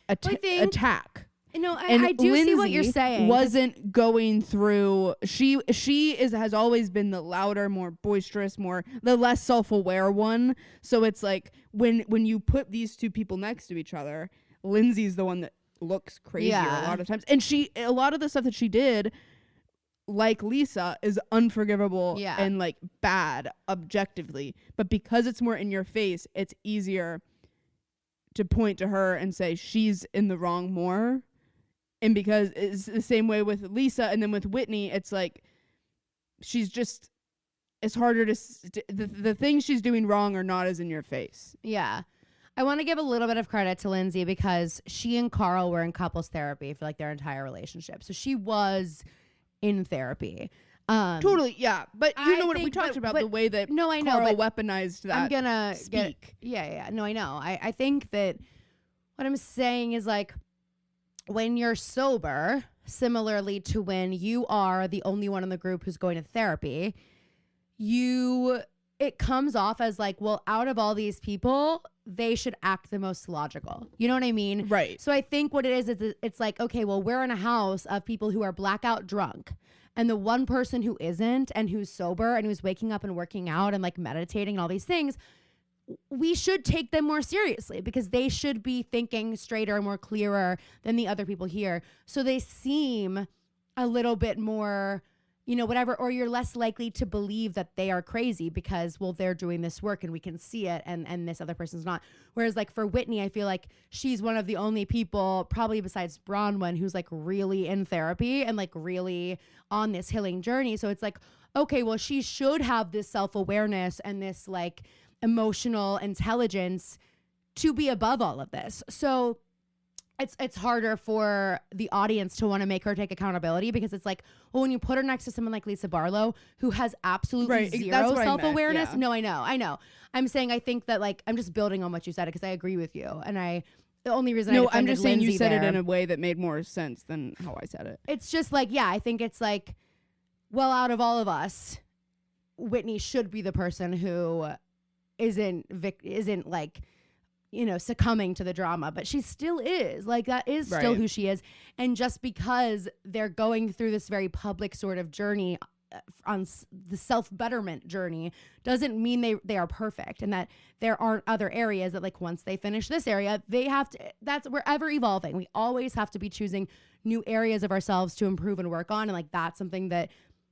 attack. No, I do Lindsay see what you're saying. Wasn't going through. She has always been the louder, more boisterous, the less self-aware one. So it's like when you put these two people next to each other, Lindsay's the one that looks crazier a lot of times, and a lot of the stuff that she did, like Lisa, is unforgivable and like bad objectively. But because it's more in your face, it's easier to point to her and say she's in the wrong more. And because it's the same way with Lisa, and then with Whitney, it's like it's harder to the things she's doing wrong are not as in your face. Yeah. I want to give a little bit of credit to Lindsay because she and Carl were in couples therapy for like their entire relationship. So she was in therapy. Totally, yeah. But you know what we talked about, the way that Carl weaponized that. I'm gonna speak. No, I know. I think that what I'm saying is like, when you're sober, similarly to when you are the only one in the group who's going to therapy, it comes off as like, well, out of all these people, they should act the most logical. You know what I mean? Right. So I think what it is it's like, okay, well, we're in a house of people who are blackout drunk. And the one person who isn't, and who's sober, and who's waking up and working out and like meditating and all these things, we should take them more seriously because they should be thinking straighter and more clearer than the other people here. So they seem a little bit more whatever, or you're less likely to believe that they are crazy because, well, they're doing this work and we can see it and this other person's not. Whereas like for Whitney, I feel like she's one of the only people, probably besides Bronwyn, who's like really in therapy and like really on this healing journey. So it's like, okay, well, she should have this self-awareness and this like emotional intelligence to be above all of this. So it's harder for the audience to want to make her take accountability because it's like, well, when you put her next to someone like Lisa Barlow, who has absolutely zero self-awareness. No, I know. I'm saying I think that like, I'm just building on what you said because I agree with you. And the only reason I'm just saying Lindsay you said it in a way that made more sense than how I said it. It's just like, yeah, I think it's like, well, out of all of us, Whitney should be the person who isn't like, succumbing to the drama, but she still is. Like, that is still who she is. And just because they're going through this very public sort of journey on the self-betterment journey doesn't mean they are perfect, and that there aren't other areas that like once they finish this area, we're ever evolving. We always have to be choosing new areas of ourselves to improve and work on. And like, that's something that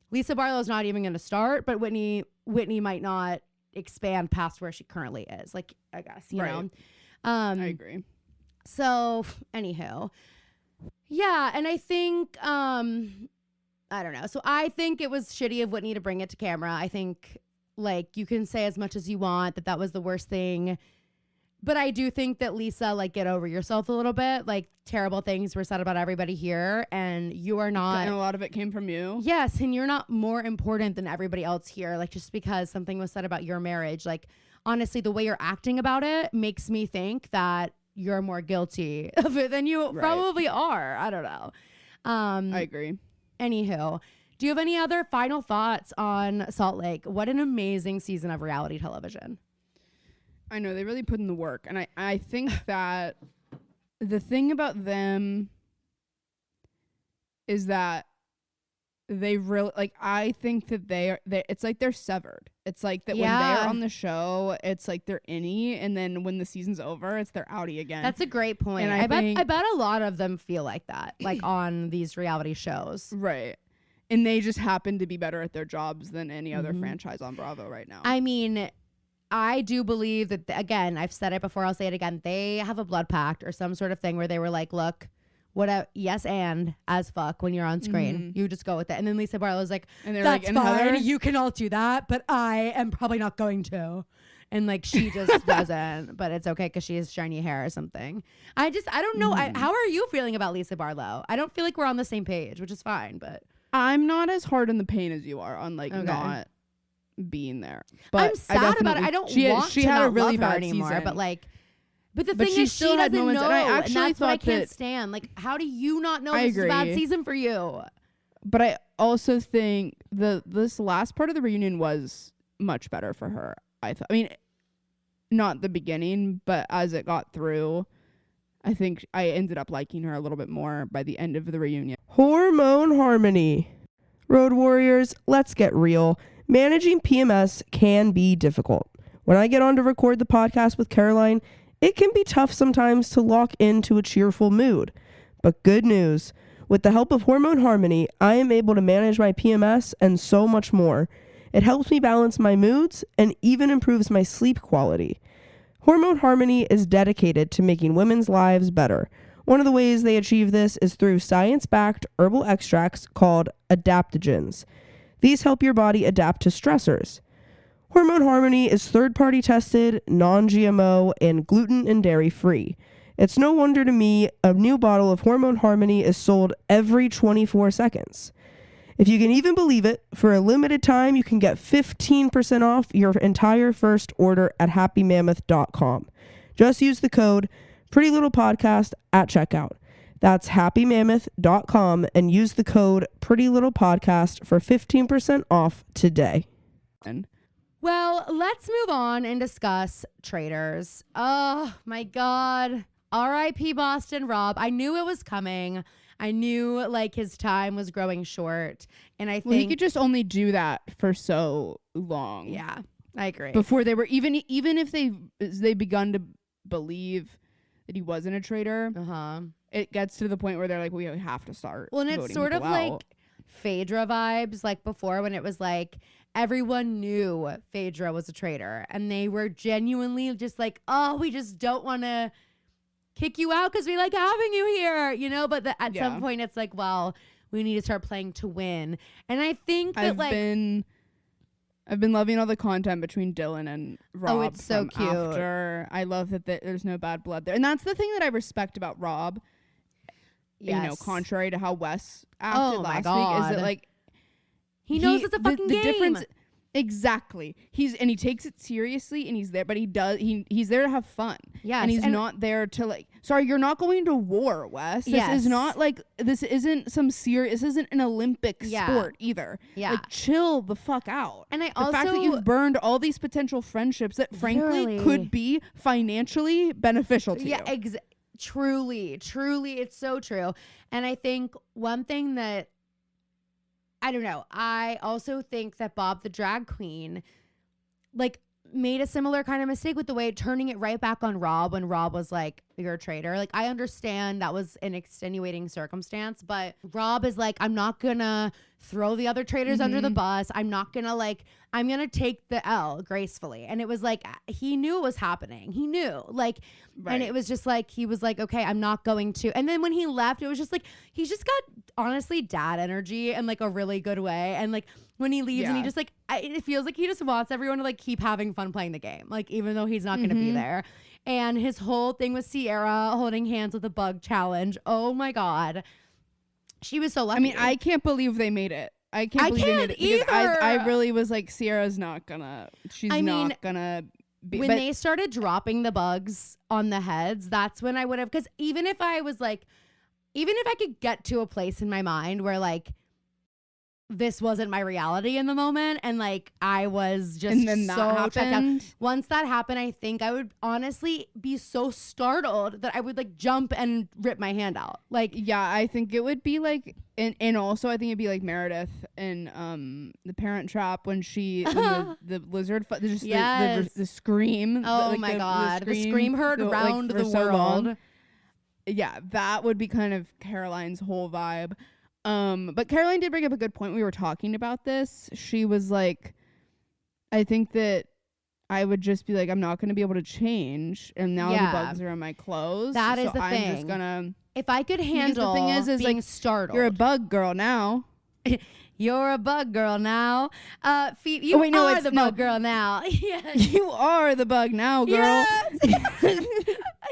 Lisa Barlow is not even going to start, but Whitney might not expand past where she currently is, like, I guess, you know. I agree. So anywho, yeah, and I think I don't know, so I think it was shitty of Whitney to bring it to camera. I think like you can say as much as you want that was the worst thing, but I do think that Lisa, like, get over yourself a little bit. Like, terrible things were said about everybody here, and you are not. And a lot of it came from you. Yes, and you're not more important than everybody else here. Like, just because something was said about your marriage, like, honestly, the way you're acting about it makes me think that you're more guilty of it than you probably are. I don't know. I agree. Anywho, do you have any other final thoughts on Salt Lake? What an amazing season of reality television. I know, they really put in the work. And I think that the thing about them is that they really, like, I think that it's like they're severed. It's like that when they're on the show, it's like they're innie, and then when the season's over, it's they're outie again. That's a great point. And I bet a lot of them feel like that, like on these reality shows. Right. And they just happen to be better at their jobs than any other franchise on Bravo right now. I mean, I do believe that, again, I've said it before, I'll say it again, they have a blood pact or some sort of thing where they were like, look, yes and as fuck when you're on screen. You just go with it. And then Lisa Barlow's like, that's like, fine, Heather? You can all do that, but I am probably not going to. And like, she just doesn't, but it's okay because she has shiny hair or something. I don't know. How are you feeling about Lisa Barlow? I don't feel like we're on the same page, which is fine, but I'm not as hard in the pain as you are on like not being there. But I'm sad about it. I don't want to not love her anymore, season. But the thing is, she doesn't know, and that's what I can't stand. Like, how do you not know this is a bad season for you? But I also think this last part of the reunion was much better for her. I mean, not the beginning, but as it got through, I think I ended up liking her a little bit more by the end of the reunion. Hormone harmony. Road warriors, let's get real. Managing PMS can be difficult. When I get on to record the podcast with Caroline, it can be tough sometimes to lock into a cheerful mood. But good news, with the help of Hormone Harmony, I am able to manage my PMS and so much more. It helps me balance my moods and even improves my sleep quality. Hormone Harmony is dedicated to making women's lives better. One of the ways they achieve this is through science-backed herbal extracts called adaptogens. These help your body adapt to stressors. Hormone Harmony is third-party tested, non-GMO, and gluten and dairy-free. It's no wonder to me a new bottle of Hormone Harmony is sold every 24 seconds. If you can even believe it, for a limited time, you can get 15% off your entire first order at happymammoth.com. Just use the code PrettyLittlePodcast at checkout. That's happymammoth.com and use the code PrettyLittlePodcast for 15% off today. Well, let's move on and discuss Traitors. Oh my God. R.I.P. Boston Rob. I knew it was coming. I knew like his time was growing short. And I think he could just only do that for so long. Yeah, I agree. Before they were even if they begun to believe that he wasn't a traitor, it gets to the point where they're like, we have to start. Well, and it's sort of like Phaedra vibes, like before when it was like everyone knew Phaedra was a traitor and they were genuinely just like, oh, we just don't want to kick you out because we like having you here, you know? But at some point it's like, well, we need to start playing to win. And I think that I've been loving all the content between Dylan and Rob. Oh, it's so cute. After. I love that there's no bad blood there. And that's the thing that I respect about Rob. Yes. You know, contrary to how Wes acted last week, is that like he knows it's a fucking game. Difference, exactly. He takes it seriously and he's there, but he's there to have fun. Yes. And he's not there to like, sorry, you're not going to war, Wes. This is not like, this isn't some serious, this isn't an Olympic sport either. Yeah. Like, chill the fuck out. And the fact that you've burned all these potential friendships that frankly could be financially beneficial to you. Yeah, truly, it's so true. And I think one thing that, I don't know, I also think that Bob the drag queen like made a similar kind of mistake with the way turning it right back on Rob when Rob was like, you're a traitor. Like, I understand that was an extenuating circumstance, but Rob is like, I'm not gonna throw the other traitors under the bus. I'm not gonna I'm gonna take the L gracefully. And it was like, he knew it was happening. He knew, like, and it was just like, he was like, okay, I'm not going to. And then when he left, it was just like, he's just got honestly dad energy in like a really good way. And like, when he leaves and he just like, it feels like he just wants everyone to like keep having fun playing the game. Like, even though he's not going to be there. And his whole thing with Sierra holding hands with the bug challenge. Oh my God. She was so lucky. I mean, I can't believe they made it. I can't believe they made it. Either. I really was like, Sierra's not gonna, not gonna be. When they started dropping the bugs on the heads, that's when I would have, because even if I could get to a place in my mind where like, this wasn't my reality in the moment, and like I was just so checked out. Once that happened, I think I would honestly be so startled that I would like jump and rip my hand out. Like, yeah, I think it would be like, and also I think it'd be like Meredith in The Parent Trap when the lizard the scream. Oh my God, the scream heard around the world. Yeah, that would be kind of Caroline's whole vibe. But Caroline did bring up a good point. We were talking about this. She was like, I think that I would just be like, I'm not going to be able to change. And now the bugs are in my clothes. That is the I'm thing. Just gonna, if I could handle the thing is being like, startled. You're a bug girl now. You're a bug girl now. Phoebe, you are the bug girl now. Yes. You are the bug now, girl. Yes.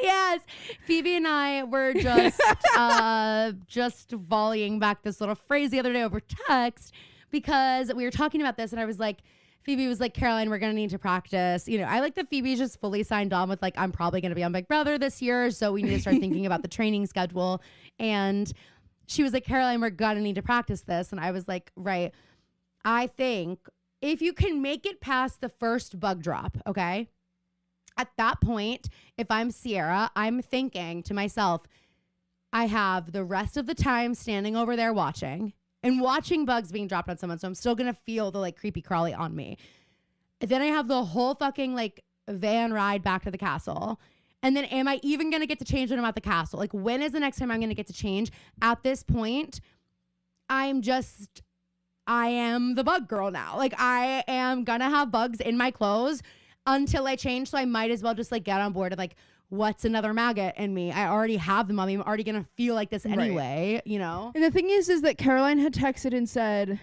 Yes. Phoebe and I were just volleying back this little phrase the other day over text because we were talking about this and I was like, Phoebe was like, Caroline, we're going to need to practice. You know, I like that Phoebe's just fully signed on with like, I'm probably going to be on Big Brother this year. So we need to start thinking about the training schedule. And she was like, Caroline, we're going to need to practice this. And I was like, right. I think if you can make it past the first bug drop, okay? At that point, if I'm Sierra, I'm thinking to myself, I have the rest of the time standing over there watching bugs being dropped on someone. So I'm still going to feel the like creepy crawly on me. Then I have the whole fucking like van ride back to the castle. And then am I even going to get to change when I'm at the castle? Like, when is the next time I'm going to get to change? At this point, I am the bug girl now. Like, I am going to have bugs in my clothes until I change. So I might as well just like get on board of like, what's another maggot in me? I already have them on me. I'm already going to feel like this anyway, you know? And the thing is that Caroline had texted and said,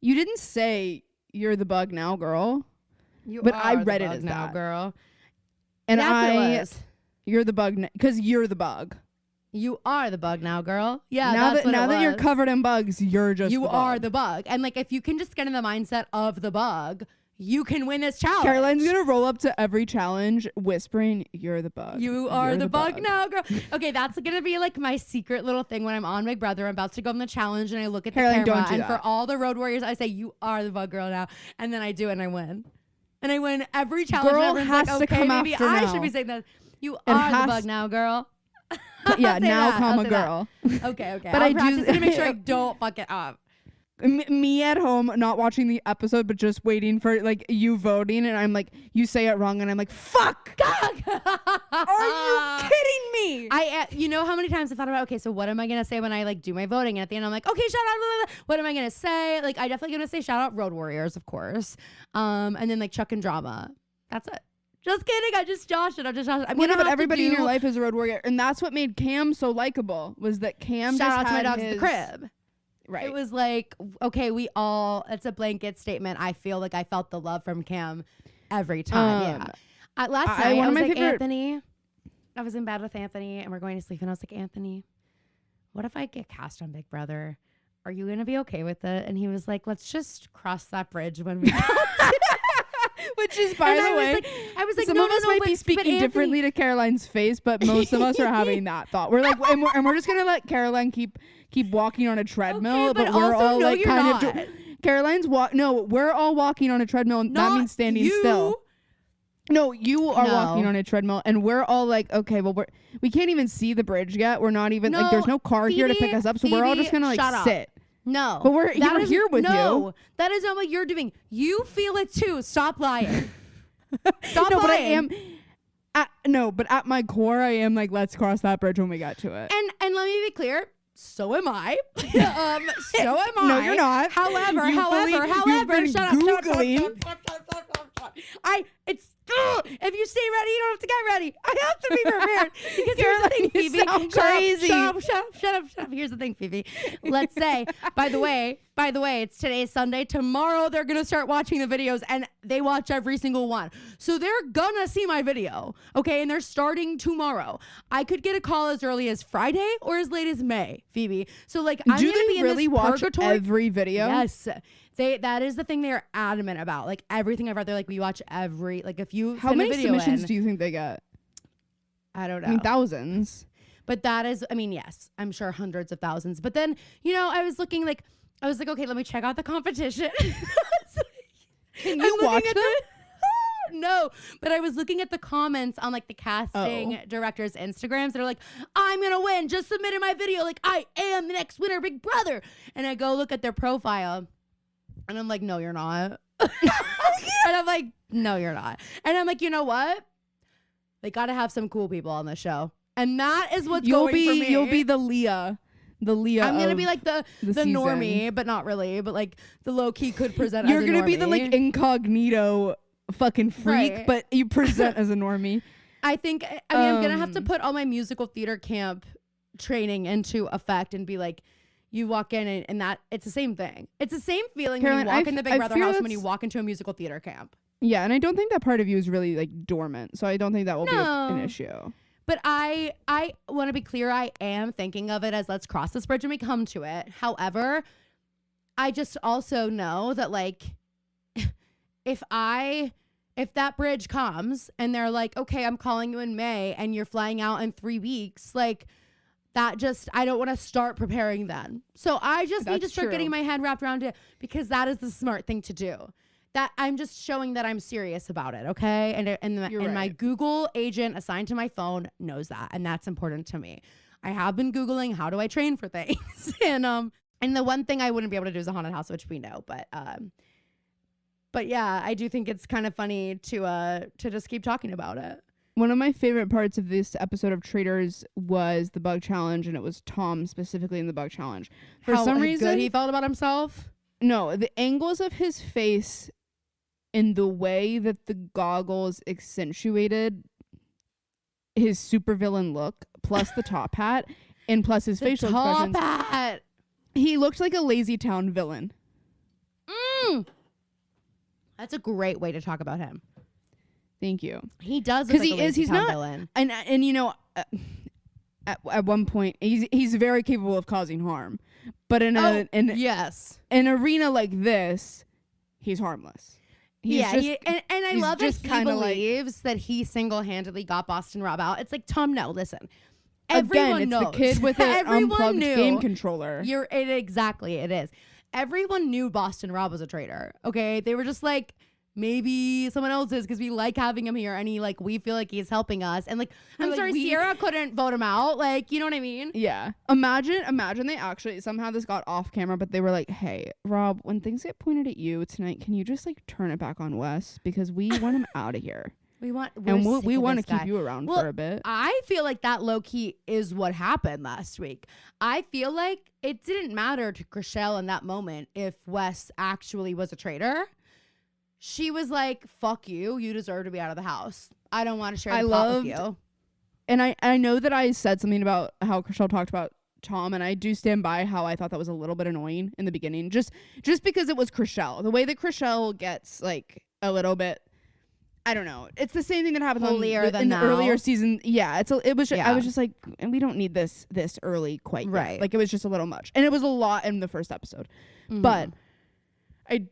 you didn't say you're the bug now, girl. But I read it as now, that. Girl. And you're the bug because you're the bug. You are the bug now, girl. Yeah. Now that you're covered in bugs, you're just you are the bug. And like, if you can just get in the mindset of the bug, you can win this challenge. Caroline's gonna roll up to every challenge whispering, you're the bug. You are the bug now, girl. Okay, that's gonna be like my secret little thing when I'm on Big Brother. I'm about to go on the challenge and I look at Caroline, the camera don't do and that. for all the road warriors, I say, you are the bug girl now. And then I do and I win. And I win every challenge. Girl and has like, to okay, come maybe after I now. should be saying that. You are the bug now, girl. Yeah, now, comma, girl. Okay. But I'll practice to make sure I don't fuck it up. me at home not watching the episode but just waiting for like you voting, and I'm like, you say it wrong and I'm like, fuck. Are you kidding me? You know how many times I thought about, okay, so what am I gonna say when I like do my voting, and at the end I'm like, okay, shout out, blah, blah, blah. What am I gonna say? Like, I definitely gonna say shout out Road Warriors, of course, and then like Chuck and Drama. That's it. Just kidding. I'm just joshing. But everybody in your life is a road warrior, and that's what made Cam so likable. Was that Cam shout just out to my had dogs at the crib. Right. It was like, okay, it's a blanket statement. I feel like I felt the love from Cam every time. Last night, I was like, Anthony, I was in bed with Anthony and we're going to sleep. And I was like, Anthony, what if I get cast on Big Brother? Are you going to be okay with it? And he was like, let's just cross that bridge when we Which is, by the way, I was like, some of us might be speaking differently to Caroline's face, but most of us are having that thought. We're like, and we're just gonna let Caroline keep walking on a treadmill, okay, but we're all like kind of. Caroline's we're all walking on a treadmill, and that means standing still. No, you are walking on a treadmill, and we're all like, okay, well, we can't even see the bridge yet. We're not even like, there's no car here to pick us up, so we're all just gonna like sit. No, but we're here with you. No, that is not what you're doing. You feel it too. Stop lying. Stop lying. But I am. But at my core, I am like, let's cross that bridge when we get to it. And let me be clear. So am I. So am I. No, you're not. However, if you stay ready, you don't have to get ready. I have to be prepared. Because here's the thing, Phoebe. Crazy. Shut up. Here's the thing, Phoebe. Let's say, by the way, it's today's Sunday. Tomorrow they're gonna start watching the videos, and they watch every single one. So they're gonna see my video, okay? And they're starting tomorrow. I could get a call as early as Friday or as late as May, Phoebe. So like, I'm do gonna they be in really this watch purgatory. every video? Yes. That is the thing they're adamant about. Like, everything I've read, they're like, we watch every, like, if you how send many a video submissions do you think they get? I don't know. I mean, thousands. But that is, I mean, yes, I'm sure hundreds of thousands. But then, I was looking like, okay, let me check out the competition. Can you watch them? No, but I was looking at the comments on like the casting director's Instagrams. They're like, I'm going to win. Just submitted my video. Like, I am the next winner, Big Brother. And I go look at their profile. And I'm like, no, you're not. And I'm like, no, you're not. And I'm like, you know what? They got to have some cool people on the show. And that is what's going for me. You'll be the Leah. I'm going to be like the normie, but not really. But like the low key could present as a normie. You're going to be the like incognito fucking freak, right. But you present as a normie. I think, I'm going to have to put all my musical theater camp training into effect and be like, you walk in and that it's the same thing. It's the same feeling Caroline, when you walk in the Big Brother house when you walk into a musical theater camp. Yeah, and I don't think that part of you is really like dormant, so I don't think that will be an issue. But I want to be clear. I am thinking of it as let's cross this bridge when we come to it. However, I just also know that like if that bridge comes and they're like, okay, I'm calling you in May and you're flying out in 3 weeks, like. I don't want to start preparing then. So I just need to start getting my head wrapped around it because that is the smart thing to do. That I'm just showing that I'm serious about it, okay? And my Google agent assigned to my phone knows that, and that's important to me. I have been Googling how do I train for things, and the one thing I wouldn't be able to do is a haunted house, which we know, but yeah, I do think it's kind of funny to just keep talking about it. One of my favorite parts of this episode of Traitors was the bug challenge, and it was Tom specifically in the bug challenge. For some reason, good he felt about himself. No, the angles of his face and the way that the goggles accentuated his supervillain look, plus the top hat, and plus his facial expressions. Top hat. He looked like a Lazy Town villain. That's a great way to talk about him. Thank you. He does because he's not villain. And at one point he's very capable of causing harm, but in an arena like this, he's harmless. And I love that he believes that he single-handedly got Boston Rob out. It's like, Tom, no, listen. Everyone knows. The kid with an unplugged game controller. Exactly, it is. Everyone knew Boston Rob was a traitor. Okay, they were just like. maybe someone else is because we like having him here and we feel like he's helping us. And I'm sorry, Sierra couldn't vote him out. You know what I mean? Yeah. Imagine they actually, somehow this got off camera, but they were like, hey, Rob, when things get pointed at you tonight, can you just turn it back on Wes? Because we want him out of here. We want to keep you around for a bit. I feel like that low key is what happened last week. I feel like it didn't matter to Chrishell in that moment if Wes actually was a traitor. She was like, fuck you. You deserve to be out of the house. I don't want to share the pot with you. And I know that I said something about how Chrishell talked about Tom, and I do stand by how I thought that was a little bit annoying in the beginning. Just because it was Chrishell. The way that Chrishell gets a little bit, I don't know. It's the same thing that happened in the earlier season. Yeah, I was just like, and we don't need this early quite yet. It was just a little much, and it was a lot in the first episode. Mm-hmm. But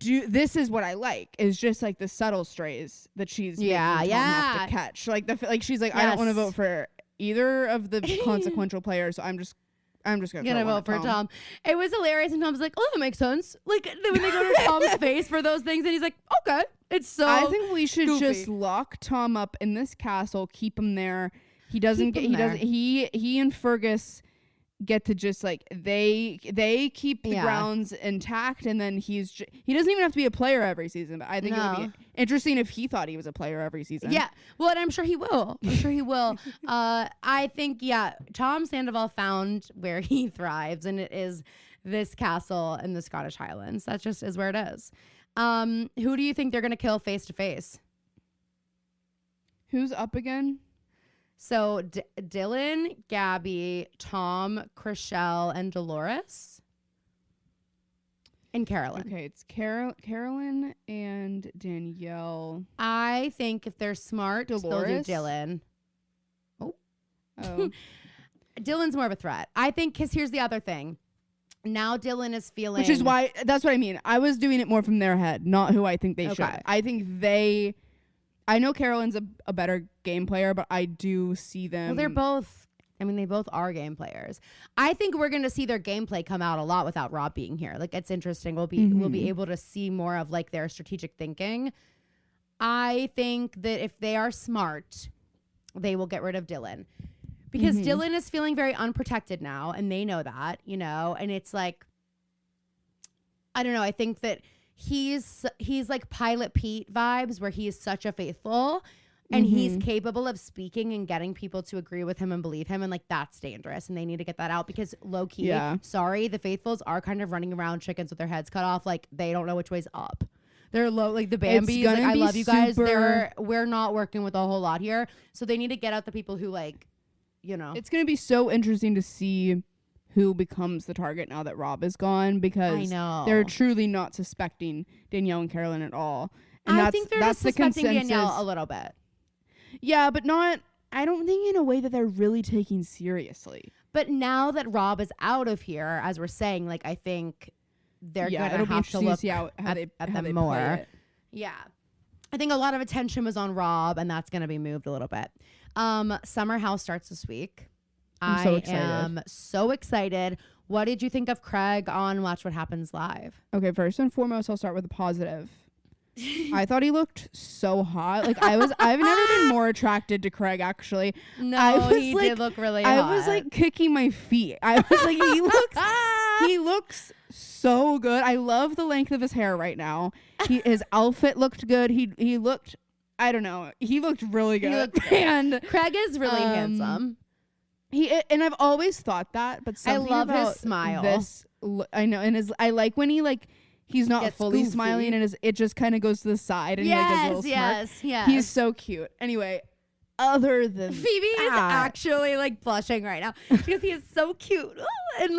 this is what I like is just the subtle strays that she's making Tom have to catch. She's like, yes. I don't want to vote for either of the consequential players. So I'm just gonna vote for Tom. It was hilarious, and Tom's like, "Oh, that makes sense." When they go to Tom's face for those things, and he's like, "Okay, it's so." I think we should just lock Tom up in this castle, keep him there. He and Fergus get to just they keep the grounds intact, and then he doesn't even have to be a player every season. But I think it would be interesting if he thought he was a player every season. Yeah, well, and I'm sure he will. I think Tom Sandoval found where he thrives, and it is this castle in the Scottish Highlands. That just is where it is. Who do you think they're gonna kill face to face? Who's up again? So Dylan, Gabby, Tom, Chrishell, and Dolores. And Carolyn. Okay, it's Carolyn and Danielle. I think if they're smart, they'll do Dylan. Oh. Dylan's more of a threat. I think, because here's the other thing. Now Dylan is feeling... Which is why, that's what I mean. I was doing it more from their head, not who I think they should. I think I know Carolyn's a better game player, but I do see them... Well, they're both... they both are game players. I think we're going to see their gameplay come out a lot without Rob being here. It's interesting. We'll be able to see more of their strategic thinking. I think that if they are smart, they will get rid of Dylan. Because Dylan is feeling very unprotected now, and they know that, and it's I don't know. I think that he's like Pilot Pete vibes, where he is such a faithful, and he's capable of speaking and getting people to agree with him and believe him, and that's dangerous, and they need to get that out, because low key, sorry, the faithfuls are kind of running around chickens with their heads cut off, they don't know which way's up. They're low, the Bambis. I love you guys. We're not working with a whole lot here, so they need to get out the people who It's gonna be so interesting to see who becomes the target now that Rob is gone, because they're truly not suspecting Danielle and Carolyn at all. And I think they're suspecting Danielle a little bit. Yeah, but not, I don't think in a way that they're really taking seriously. But now that Rob is out of here, as we're saying, I think they're going to have to look at them more. Yeah. I think a lot of attention was on Rob, and that's going to be moved a little bit. Summer House starts this week. I'm so excited. I am so excited. What did you think of Craig on Watch What Happens Live? Okay, first and foremost, I'll start with a positive. I thought he looked so hot. I've never been more attracted to Craig, actually. No, he did look really hot. I was kicking my feet. I was like, he looks so good. I love the length of his hair right now. His outfit looked good. He looked, I don't know. He looked really good. And Craig is really handsome. And I've always thought that, but I love his smile. I know, and I like when he's not fully smiling, and it just kind of goes to the side, and he does a little smirk. Yes. He's so cute. Anyway, other than Phoebe is actually blushing right now because he is so cute. And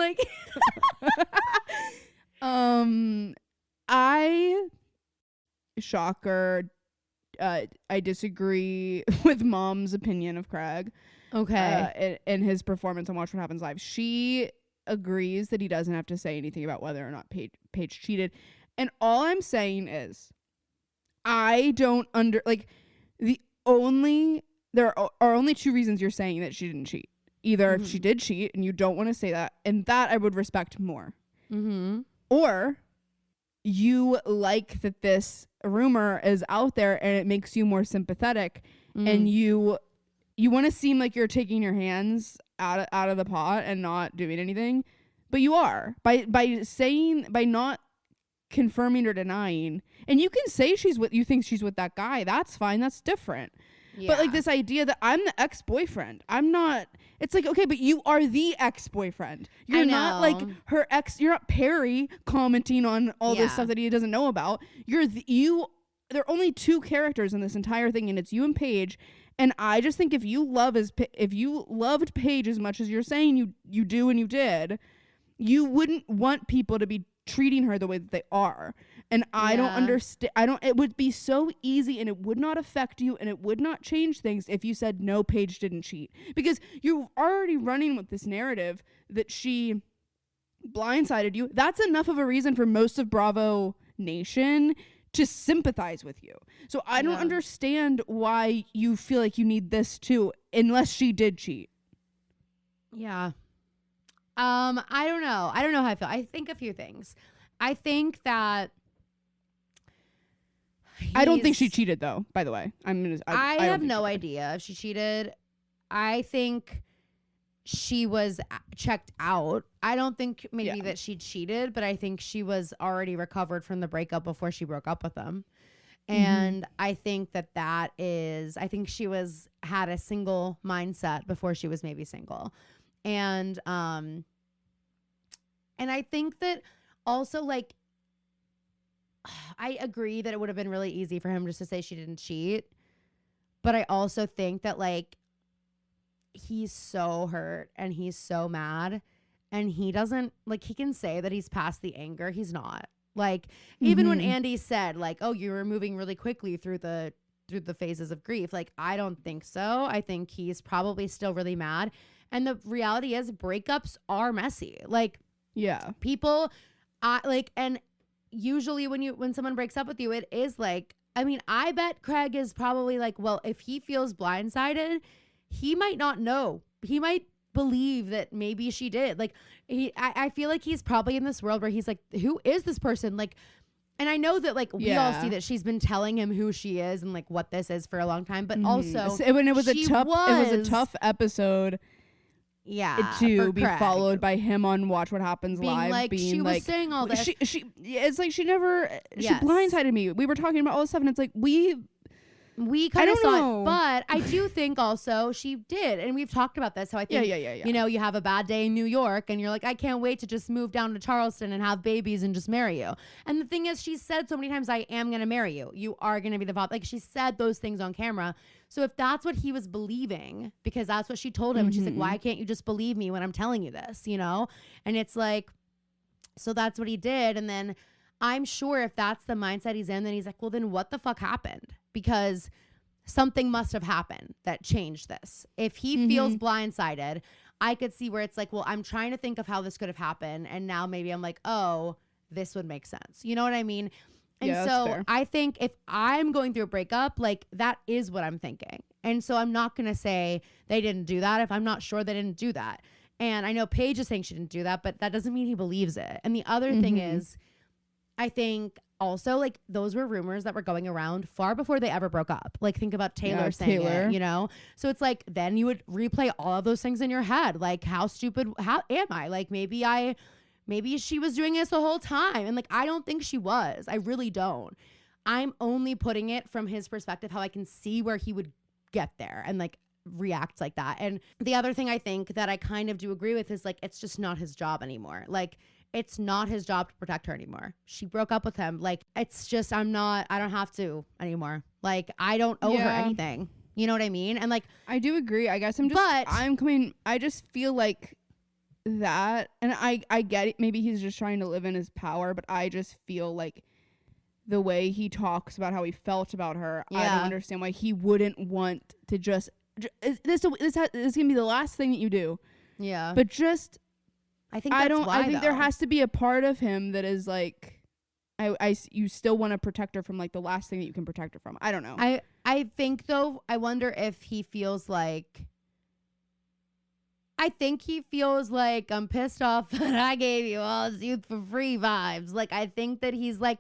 shocker. I disagree with Mom's opinion of Craig. Okay. In his performance on Watch What Happens Live. She agrees that he doesn't have to say anything about whether or not Paige cheated. And all I'm saying is, I don't there are only two reasons you're saying that she didn't cheat. Either if she did cheat and you don't want to say that, and that I would respect more. Or you like that this rumor is out there and it makes you more sympathetic, and you want to seem like you're taking your hands out of the pot and not doing anything, but you are by not confirming or denying. And you can say you think she's with that guy. That's fine. That's different. Yeah. But like this idea that I'm the ex-boyfriend, I'm not. It's like, okay, but you are the ex-boyfriend. You're not like her ex. You're not Perry commenting on all this stuff that he doesn't know about. There are only two characters in this entire thing, and it's you and Paige. And I just think if you loved Paige as much as you're saying you do and you did, you wouldn't want people to be treating her the way that they are. And I don't understand. It would be so easy, and it would not affect you, and it would not change things if you said no, Paige didn't cheat, because you're already running with this narrative that she blindsided you. That's enough of a reason for most of Bravo Nation to sympathize with you. So I don't understand why you feel like you need this too, unless she did cheat. Yeah. I don't know. I don't know how I feel. I think a few things. I think that I don't think she cheated, though, by the way. I have no idea if she cheated. I think she was checked out. I don't think maybe that she cheated, but I think she was already recovered from the breakup before she broke up with him. And I think I think she had a single mindset before she was maybe single. And I think that also, like, I agree that it would have been really easy for him just to say she didn't cheat. But I also think that, like, he's so hurt and he's so mad, and he doesn't, like, he can say that he's past the anger. He's not. Like, even when Andy said, like, oh, you were moving really quickly through the phases of grief, like, I don't think so. I think he's probably still really mad. And the reality is breakups are messy. Like, people, and usually when someone breaks up with you, it is like, I mean, I bet Craig is probably like, well, if he feels blindsided, he might not know. He might believe that maybe she did. Like, I feel like he's probably in this world where he's like, who is this person? Like, and I know that, like, we all see that she's been telling him who she is and, like, what this is for a long time. But also, when it was a tough episode. Yeah, to be followed by him on Watch What Happens Live, like, she was saying all this. It's like she blindsided me. We were talking about all this stuff, and it's like we kind of saw it, but I do think also she did, and we've talked about this. How I think, you know, you have a bad day in New York, and you're like, I can't wait to just move down to Charleston and have babies and just marry you. And the thing is, she said so many times, I am gonna marry you. You are gonna be the father. Like, she said those things on camera. So if that's what he was believing, because that's what she told him, and she's like, why can't you just believe me when I'm telling you this, you know? And it's like, so that's what he did. And then I'm sure if that's the mindset he's in, then he's like, well, then what the fuck happened? Because something must have happened that changed this. If he feels blindsided, I could see where it's like, well, I'm trying to think of how this could have happened. And now maybe I'm like, oh, this would make sense. You know what I mean? And so I think if I'm going through a breakup, like, that is what I'm thinking. And so I'm not going to say they didn't do that if I'm not sure they didn't do that. And I know Paige is saying she didn't do that, but that doesn't mean he believes it. And the other thing is, I think also, like, those were rumors that were going around far before they ever broke up. Like, think about Taylor saying it, you know? So it's like, then you would replay all of those things in your head. Like, how am I? Like, maybe she was doing this the whole time. And, like, I don't think she was. I really don't. I'm only putting it from his perspective, how I can see where he would get there and, like, react like that. And the other thing I think that I kind of do agree with is, like, it's just not his job anymore. Like, it's not his job to protect her anymore. She broke up with him. Like, it's just, I don't have to anymore. Like, I don't owe her anything. You know what I mean? And, like, I do agree. I guess I just feel like that, and I get it, maybe he's just trying to live in his power, but I just feel like the way he talks about how he felt about her, I don't understand why he wouldn't want to just this can be the last thing that you do, but just I think there has to be a part of him that is like, you still want to protect her from, like, the last thing that you can protect her from. I don't know. I think, though, I wonder if he feels like, I think he feels like I'm pissed off that I gave you all this youth for free vibes. Like, I think that he's like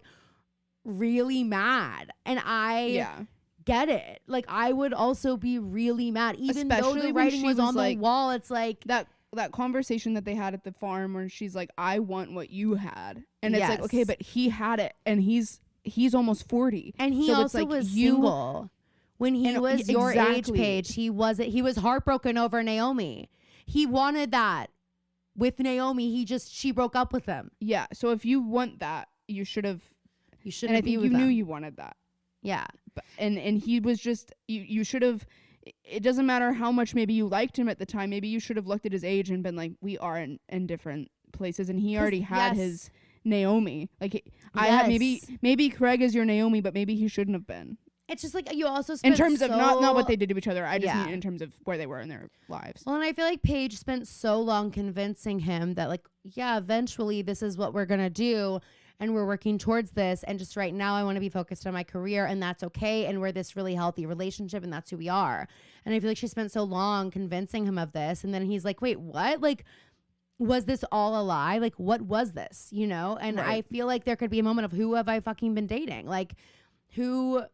really mad, and I get it. Like, I would also be really mad, even especially though the when writing she was on like, the wall. It's like that conversation that they had at the farm where she's like, I want what you had, and it's like, okay, but he had it, and he's almost 40, and he so also it's like was single when he was your age, Paige. He was heartbroken over Naomi. He wanted that with Naomi. She broke up with him. Yeah. So if you want that, you should have. And I think you knew you wanted that. Yeah. But, and he was just, you should have. It doesn't matter how much maybe you liked him at the time. Maybe you should have looked at his age and been like, we are in different places, and he already had his Naomi. Like maybe Craig is your Naomi, but maybe he shouldn't have been. It's just like you also spent in terms of not what they did to each other. I just mean in terms of where they were in their lives. Well, and I feel like Paige spent so long convincing him that like, yeah, eventually this is what we're gonna do, and we're working towards this. And just right now, I want to be focused on my career, and that's okay. And we're this really healthy relationship, and that's who we are. And I feel like she spent so long convincing him of this, and then he's like, wait, what? Like, was this all a lie? Like, what was this? You know? And I feel like there could be a moment of, who have I fucking been dating? Like, who?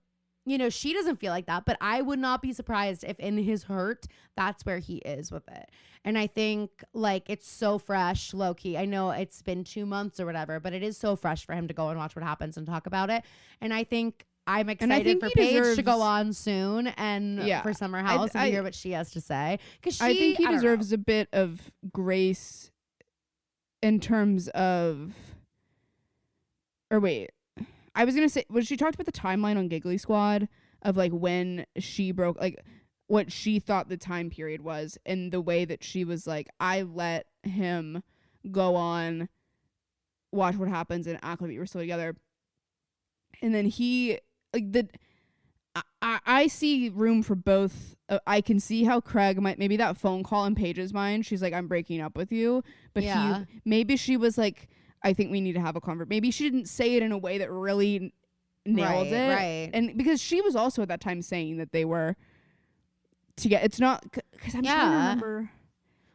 You know, she doesn't feel like that, but I would not be surprised if in his hurt, that's where he is with it. And I think like it's so fresh, low key. I know it's been 2 months or whatever, but it is so fresh for him to go and watch what happens and talk about it. And I think I'm excited for Paige to go on soon and for Summer House and hear what she has to say. Because I think he deserves a bit of grace in terms of, or wait. I was going to say, when she talked about the timeline on Giggly Squad of like when she broke, like what she thought the time period was, and the way that she was like, I let him go on, watch what happens, and act like we were still together. And then he, like, I see room for both. I can see how Craig might, maybe that phone call in Paige's mind, she's like, I'm breaking up with you. But maybe she was like, I think we need to have a conversation. Maybe she didn't say it in a way that really nailed it. Right. And because she was also at that time saying that they were together. It's not, because I'm trying to remember.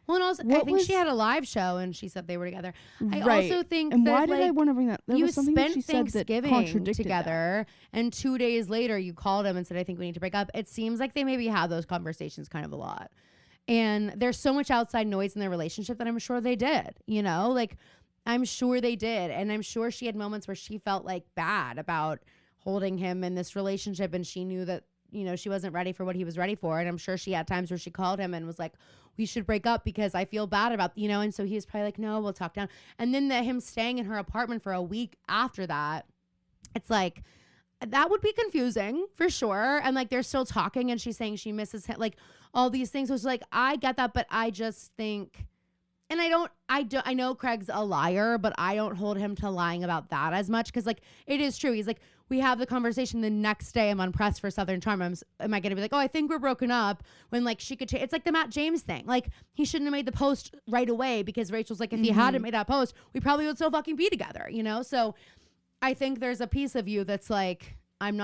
Well, and also, I think she had a live show and she said they were together. I also think and why did I want to bring that? There you was something spent that she Thanksgiving said together, and 2 days later you called him and said, I think we need to break up. It seems like they maybe had those conversations kind of a lot. And there's so much outside noise in their relationship that I'm sure they did, you know? Like, I'm sure they did. And I'm sure she had moments where she felt like bad about holding him in this relationship. And she knew that, you know, she wasn't ready for what he was ready for. And I'm sure she had times where she called him and was like, we should break up because I feel bad about, you know. And so he was probably like, no, we'll talk down. And then him staying in her apartment for a week after that, it's like, that would be confusing for sure. And like, they're still talking and she's saying she misses him, like all these things. So it's like, I get that, but I just think, and I know Craig's a liar, but I don't hold him to lying about that as much. Cause like, it is true. He's like, we have the conversation the next day. I'm on press for Southern Charm. Am I going to be like, oh, I think we're broken up, when like she could it's like the Matt James thing. Like, he shouldn't have made the post right away because Rachel's like, if he hadn't made that post, we probably would still fucking be together, you know? So I think there's a piece of you that's like, I don't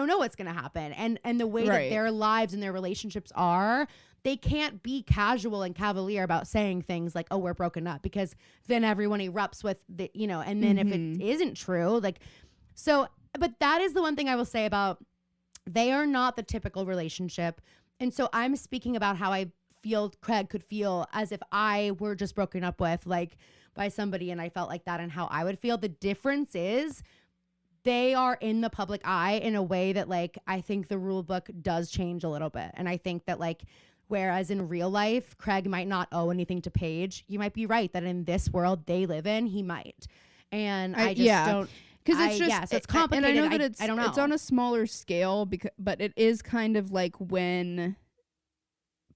know what's going to happen. And the way that their lives and their relationships are, they can't be casual and cavalier about saying things like, oh, we're broken up, because then everyone erupts with the, you know, and then if it isn't true, like, so, but that is the one thing I will say about, they are not the typical relationship. And so I'm speaking about how I feel Craig could feel as if I were just broken up with, like, by somebody, and I felt like that and how I would feel. The difference is they are in the public eye in a way that, like, I think the rule book does change a little bit. And I think that, like, whereas in real life, Craig might not owe anything to Paige, you might be right that in this world they live in, he might. And I just don't. Because it's just, so it's complicated. And I know that I don't know. It's on a smaller scale, but it is kind of like when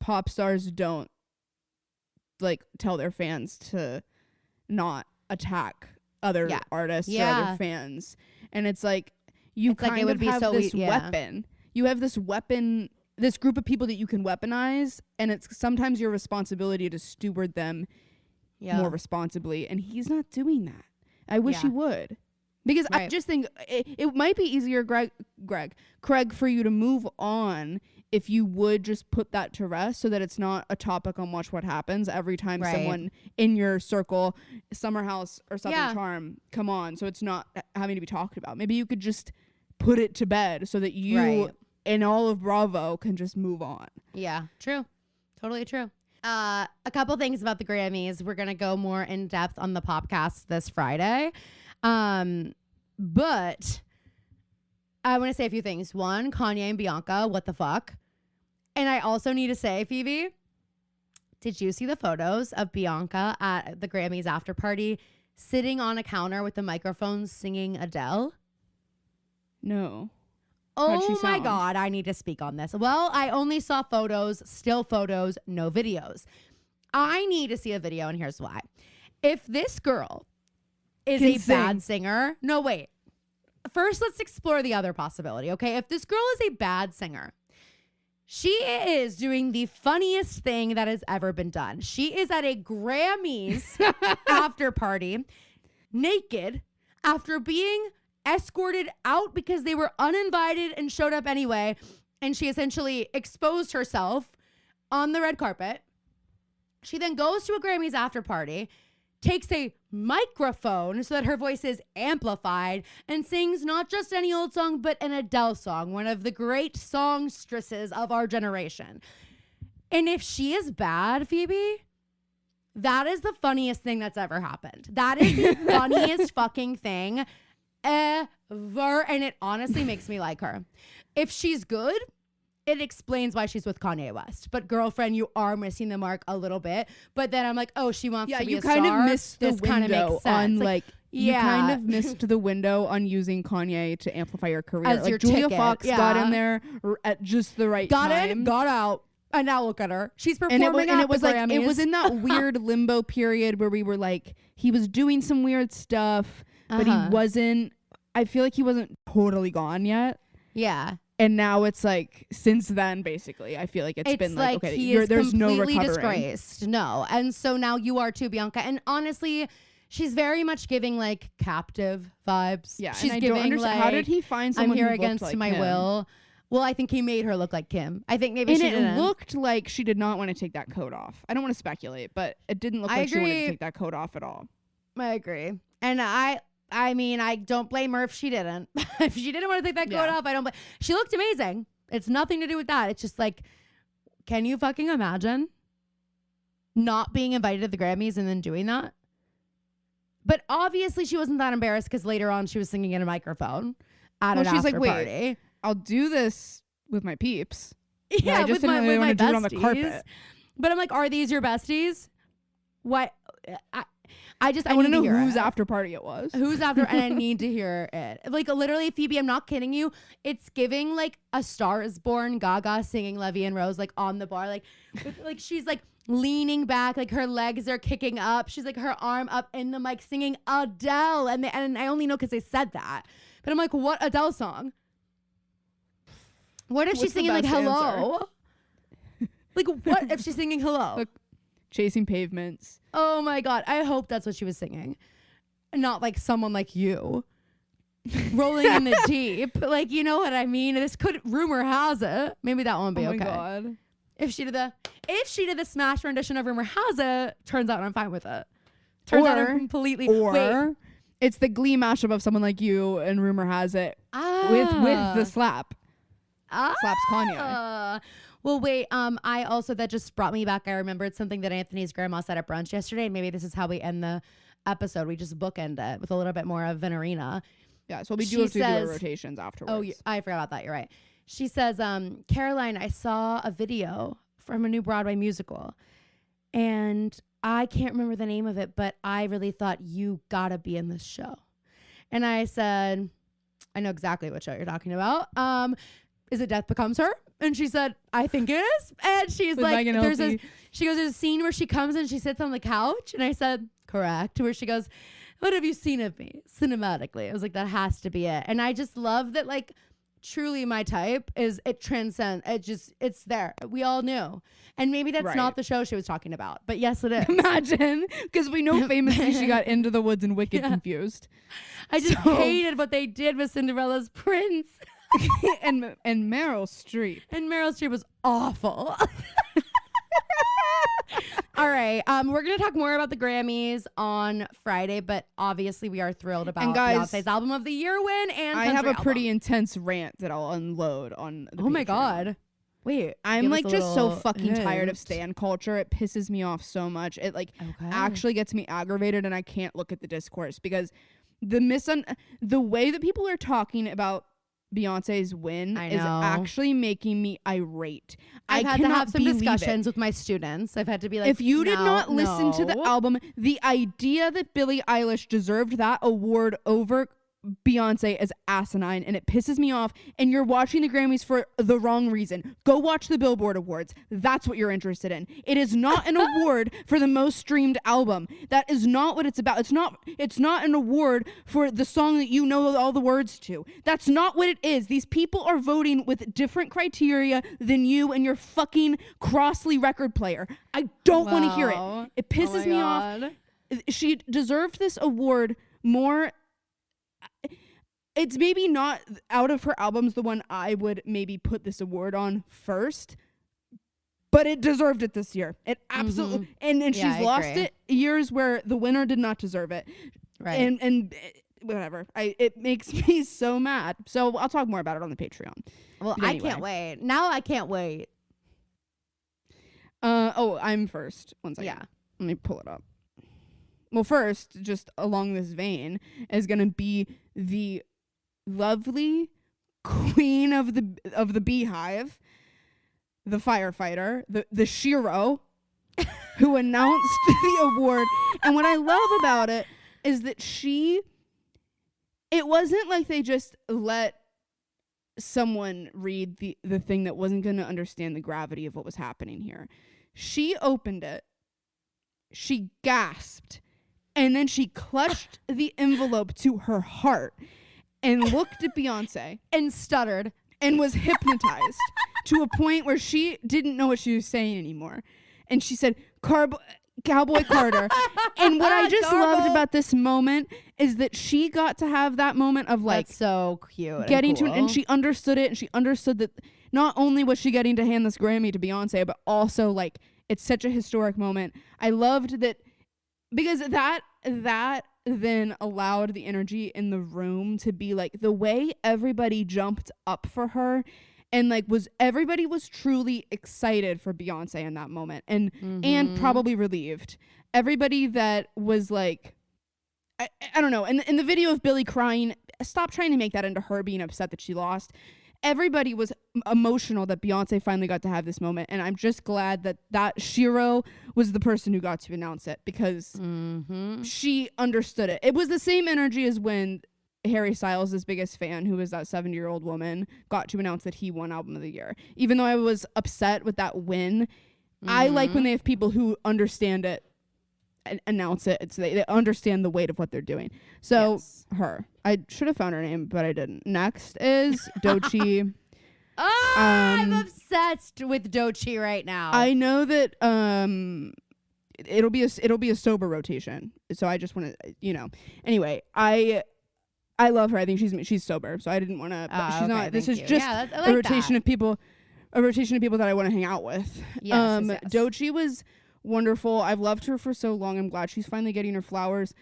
pop stars don't, like, tell their fans to not attack other artists or other fans. And it's like, you kind of have this weapon. You have this weapon, this group of people that you can weaponize, and it's sometimes your responsibility to steward them more responsibly. And he's not doing that. I wish he would. Because I just think it might be easier, Craig, for you to move on if you would just put that to rest so that it's not a topic on Watch What Happens every time someone in your circle, Summer House or Southern Charm, come on. So it's not having to be talked about. Maybe you could just put it to bed so that you and all of Bravo can just move on. Yeah, true. Totally true. A couple things about the Grammys. We're going to go more in depth on the podcast this Friday. But I want to say a few things. One, Kanye and Bianca, what the fuck? And I also need to say, Phoebe, did you see the photos of Bianca at the Grammys after party sitting on a counter with the microphone singing Adele? No. Oh my God, I need to speak on this. Well, I only saw photos, still photos, no videos. I need to see a video, and here's why. If this girl is a bad singer, no, wait. First, let's explore the other possibility, okay? If this girl is a bad singer, she is doing the funniest thing that has ever been done. She is at a Grammys after party, naked, after being escorted out because they were uninvited and showed up anyway. And she essentially exposed herself on the red carpet. She then goes to a Grammys after party, takes a microphone so that her voice is amplified, and sings not just any old song, but an Adele song, one of the great songstresses of our generation. And if she is bad, Phoebe, that is the funniest thing that's ever happened. That is the funniest fucking thing ever. And it honestly makes me like her. If she's good, it explains why she's with Kanye West. But girlfriend, you are missing the mark a little bit. But then I'm like, oh, she wants to be a star. Yeah, you kind of missed the window on you kind of missed the window on using Kanye to amplify your career. As your Julia ticket. Fox got in there at just the right time. Got in, got out. And now look at her. She's performing and it was Grammys. It was in that weird limbo period where we were like, he was doing some weird stuff, but he wasn't. I feel like he wasn't totally gone yet. Yeah. And now it's like, since then, basically, I feel like it's been like, okay, he is there's no completely recovering. Disgraced. No. And so now you are too, Bianca. And honestly, she's very much giving like captive vibes. Yeah. She's and I giving don't understand, like, how did he find someone I'm here who against looked like my him? will. Well, I think he made her look like Kim. I think maybe and she it didn't. Looked like she did not want to take that coat off. I don't want to speculate, but it didn't look like she wanted to take that coat off at all. I agree. And I mean, I don't blame her if she didn't. If she didn't want to take that coat off, I don't blame. She looked amazing. It's nothing to do with that. It's just like, can you fucking imagine not being invited to the Grammys and then doing that? But obviously she wasn't that embarrassed because later on she was singing in a microphone at an after party. Wait, I'll do this with my peeps. Yeah, I just didn't really want to do it on the carpet. But I'm like, are these your besties? What? I want to know whose after party it was. Who's after, and I need to hear it. Like literally, Phoebe, I'm not kidding you. It's giving like A Star Is Born, Gaga singing Levy and Rose like on the bar, like she's like leaning back, like her legs are kicking up. She's like her arm up in the mic singing Adele, and I only know because they said that. But I'm like, what Adele song? What if she's singing like Hello? Like what if she's singing Hello? Look, Chasing Pavements. Oh my God. I hope that's what she was singing. Not like Someone Like You. Rolling in the Deep. Like, you know what I mean? This could, rumor has it. Maybe that won't be okay. Oh my God. If she did the smash rendition of Rumor Has It, turns out I'm fine with it. Turns out I'm completely. Or it's the Glee mashup of Someone Like You and Rumor Has It with the slap. Slaps Kanye. Well, wait, I also, that just brought me back. I remembered something that Anthony's grandma said at brunch yesterday. And maybe this is how we end the episode. We just bookend it with a little bit more of Venerina. Yeah, so we do have to do our rotations afterwards. Oh, I forgot about that. You're right. She says, Caroline, I saw a video from a new Broadway musical. And I can't remember the name of it, but I really thought you gotta be in this show. And I said, I know exactly what show you're talking about. Is it Death Becomes Her? And she said, I think it is. And she's like, there's a scene where she comes and she sits on the couch. And I said, correct. Where she goes, what have you seen of me cinematically? I was like, that has to be it. And I just love that, like, truly my type is, it transcends. It's there. We all knew. And maybe that's not the show she was talking about. But yes, it is. Imagine. Because we know famously she got Into the Woods and Wicked confused. I just hated what they did with Cinderella's prince. and Meryl Streep. And Meryl Streep was awful. All right. We're going to talk more about the Grammys on Friday, but obviously we are thrilled about Beyonce's Album of the Year win. And I have a album. pretty intense rant that I'll unload on the Oh my Patreon. God. Wait. I'm like just so fucking tired of stan culture. It pisses me off so much. It like actually gets me aggravated, and I can't look at the discourse because the way that people are talking about Beyonce's win is actually making me irate. I've had to have some discussions with my students. I've had to be like, if you did not listen to the album, the idea that Billie Eilish deserved that award over Beyonce is asinine, and it pisses me off. And you're watching the Grammys for the wrong reason. Go watch the Billboard Awards. That's what you're interested in. It is not an award for the most streamed album. That is not what it's about. It's not an award for the song that you know all the words to. That's not what it is. These people are voting with different criteria than you and your fucking Crossley record player. I don't want to hear it. It pisses me off. She deserved this award more. It's maybe not out of her albums the one I would maybe put this award on first, but it deserved it this year. It absolutely and she's lost it years where the winner did not deserve it. Right. And whatever. It makes me so mad. So I'll talk more about it on the Patreon. Well, anyway. I can't wait. Now I can't wait. I'm first. One second. Yeah. Let me pull it up. Well, first, just along this vein, is going to be the lovely queen of the beehive, the firefighter, the Shiro, who announced the award. And what I love about it is that it wasn't like they just let someone read the thing that wasn't going to understand the gravity of what was happening here. She opened it. She gasped. And then she clutched the envelope to her heart and looked at Beyonce and stuttered and was hypnotized to a point where she didn't know what she was saying anymore. And she said, Cowboy Carter. And what I just loved about this moment is that she got to have that moment of like, that's so cute, getting to it, and she understood it, and she understood that not only was she getting to hand this Grammy to Beyonce, but also like it's such a historic moment. I loved that. Because that then allowed the energy in the room to be like the way everybody jumped up for her, and like everybody was truly excited for Beyonce in that moment, and probably relieved. Everybody that was like, I don't know, and in the video of Billie crying, stop trying to make that into her being upset that she lost. Everybody was emotional that Beyonce finally got to have this moment, and I'm just glad that Shiro was the person who got to announce it, because she understood it. It was the same energy as when Harry Styles' biggest fan, who was that 70-year-old woman, got to announce that he won Album of the Year. Even though I was upset with that win, I like when they have people who understand it and announce it. So they understand the weight of what they're doing. So her. I should have found her name, but I didn't. Next is Doechii. I'm obsessed with Doechii right now. I know that it'll be a sober rotation. So I just want to, Anyway, I love her. I think she's sober. So I didn't want to. She's not. This is just a rotation of people. A rotation of people that I want to hang out with. Yes. Doechii was wonderful. I've loved her for so long. I'm glad she's finally getting her flowers.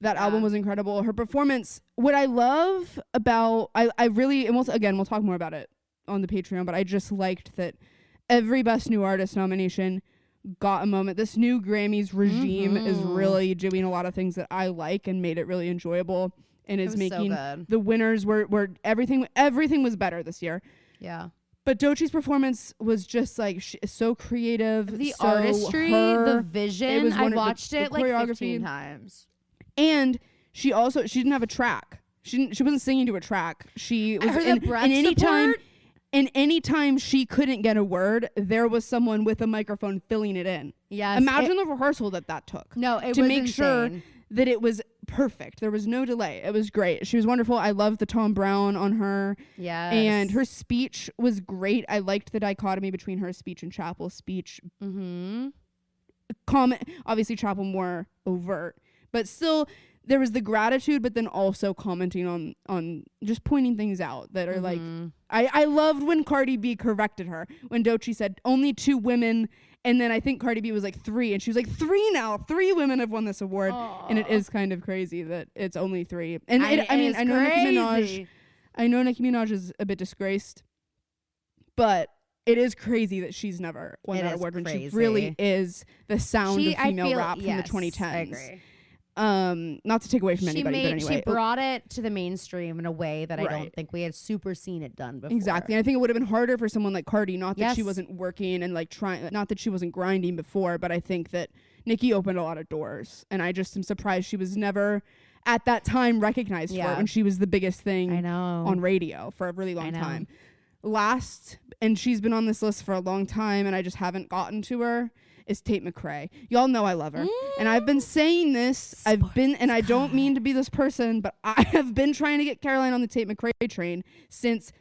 That album was incredible. Her performance, what I love about, I really, and we'll talk more about it on the Patreon, but I just liked that every Best New Artist nomination got a moment. This new Grammys regime is really doing a lot of things that I like and made it really enjoyable, and is making the winners were everything was better this year. Yeah. But Doechii's performance was just like so creative. The artistry, the vision. I watched it like 15 times. And she didn't have a track. She wasn't singing to a track. She was any time she couldn't get a word, there was someone with a microphone filling it in. Yes. Imagine the rehearsal that took. No, it to was make insane. Sure that it was perfect. There was no delay. It was great. She was wonderful. I loved the Tom Brown on her. Yes. And her speech was great. I liked the dichotomy between her speech and Chappell's speech. Mm-hmm. Obviously Chappell more overt. But still, there was the gratitude, but then also commenting on just pointing things out that are like, I loved when Cardi B corrected her when Doechii said only 2 women, and then I think Cardi B was like 3, and she was like 3 now, 3 women have won this award. And it is kind of crazy that it's only 3. And I know Nicki Minaj is a bit disgraced, but it is crazy that she's never won that award when she really is the sound of female rap from the 2010s. I agree. Not to take away from anybody, but anyway. She brought it to the mainstream in a way that I don't think we had super seen it done before. Exactly. And I think it would have been harder for someone like Cardi, not that she wasn't working and like trying, not that she wasn't grinding before, but I think that Nicki opened a lot of doors, and I just am surprised she was never at that time recognized for it when she was the biggest thing on radio for a really long time. Last, and she's been on this list for a long time, and I just haven't gotten to her, is Tate McRae. Y'all know I love her. And I've been saying this. And I don't mean to be this person, but I have been trying to get Caroline on the Tate McRae train since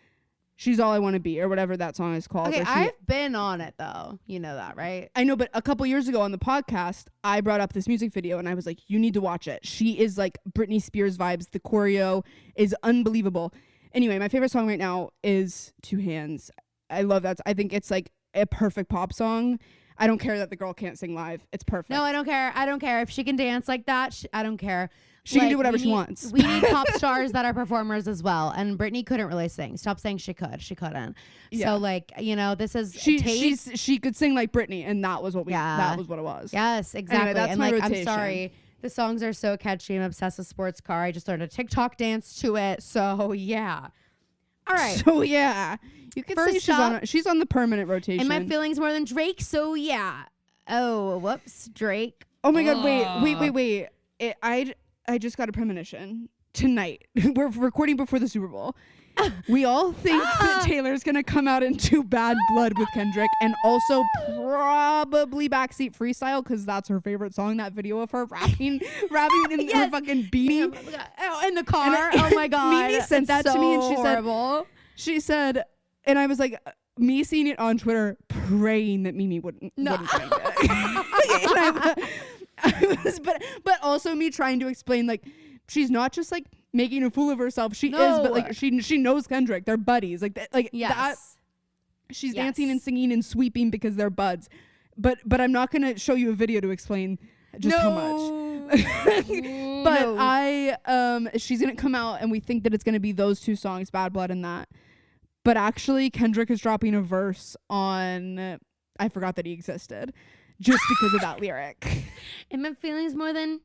She's All I Want to Be, or whatever that song is called. Okay, I've been on it, though. You know that, right? I know, but a couple years ago on the podcast, I brought up this music video, and I was like, you need to watch it. She is like Britney Spears vibes. The choreo is unbelievable. Anyway, my favorite song right now is Two Hands. I love that. I think it's like a perfect pop song. I don't care that the girl can't sing live. It's perfect. No, I don't care. I don't care. If she can dance like that, I don't care. She can do whatever she wants. We need pop stars that are performers as well. And Britney couldn't really sing. Stop saying she could. She couldn't. Yeah. So like, you know, this is she could sing like Britney, and that was what that was what it was. Yes, exactly. Anyway, that's my rotation. I'm sorry. The songs are so catchy. I'm obsessed with Sports Car. I just learned a TikTok dance to it. So yeah. All right. So yeah. You can say she's on the permanent rotation. And my feelings more than Drake. So yeah. Oh, whoops, Drake. Oh my God! Wait! I just got a premonition tonight. We're recording before the Super Bowl. We all think that Taylor's gonna come out into Bad Blood with Kendrick, and also probably Backseat Freestyle, because that's her favorite song. That video of her rapping in her fucking beanie. Oh, in the car. Oh my God! Mimi sent that to me, and she said, and I was like, me seeing it on Twitter, praying that Mimi wouldn't find it. But also me trying to explain, like, she's not just like making a fool of herself. She is, but like she knows Kendrick. They're buddies. She's dancing and singing and sweeping because they're buds. But I'm not gonna show you a video to explain just how much. But she's gonna come out, and we think that it's gonna be those 2 songs, Bad Blood and that. But actually, Kendrick is dropping a verse on I forgot that he existed, just because of that lyric. And my feelings more than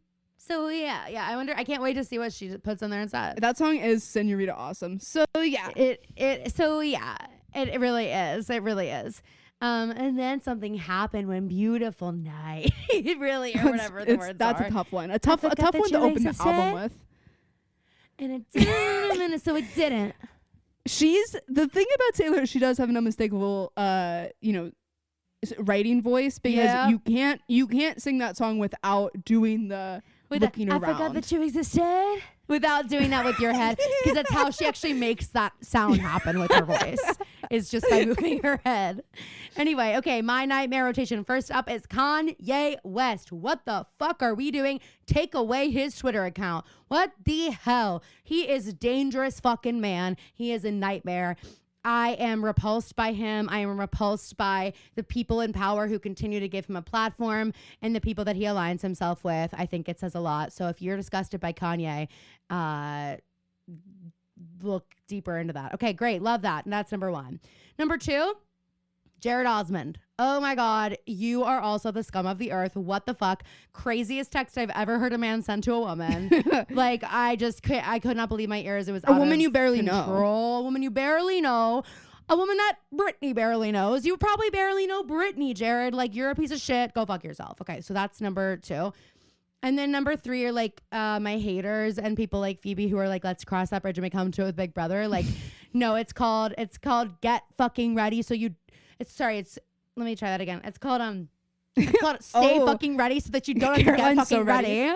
yeah. I wonder. I can't wait to see what she puts on there instead. That song is Senorita Awesome. So yeah, it really is. It really is. And then something happened one beautiful night. It really, or whatever the words that's are. A tough one. A tough one to open the album with. And it didn't. So it didn't. She's the thing about Taylor. She does have an unmistakable, writing voice, because you can't sing that song without doing the looking around. I forgot that you existed. Without doing that with your head, because that's how she actually makes that sound happen with her voice, is just by moving her head. Anyway, okay, my nightmare rotation. First up is Kanye West. What the fuck are we doing? Take away his Twitter account. What the hell? He is a dangerous fucking man. He is a nightmare. I am repulsed by him. I am repulsed by the people in power who continue to give him a platform, and the people that he aligns himself with. I think it says a lot. So if you're disgusted by Kanye, look deeper into that. Okay, great. Love that. And that's number 1. Number 2, Jared Osmond. Oh my God, you are also the scum of the earth. What the fuck? Craziest text I've ever heard a man send to a woman. Like, I could not believe my ears. It was a woman you barely know. A woman you barely know. A woman that Britney barely knows. You probably barely know Britney, Jared. Like, you're a piece of shit. Go fuck yourself. Okay, so that's number 2. And then number 3 are like my haters and people like Phoebe who are like, let's cross that bridge when we come to it with Big Brother. Like, no, it's called Get Fucking Ready. So let me try that again. It's called Stay Fucking Ready, so that you don't have to get fucking ready.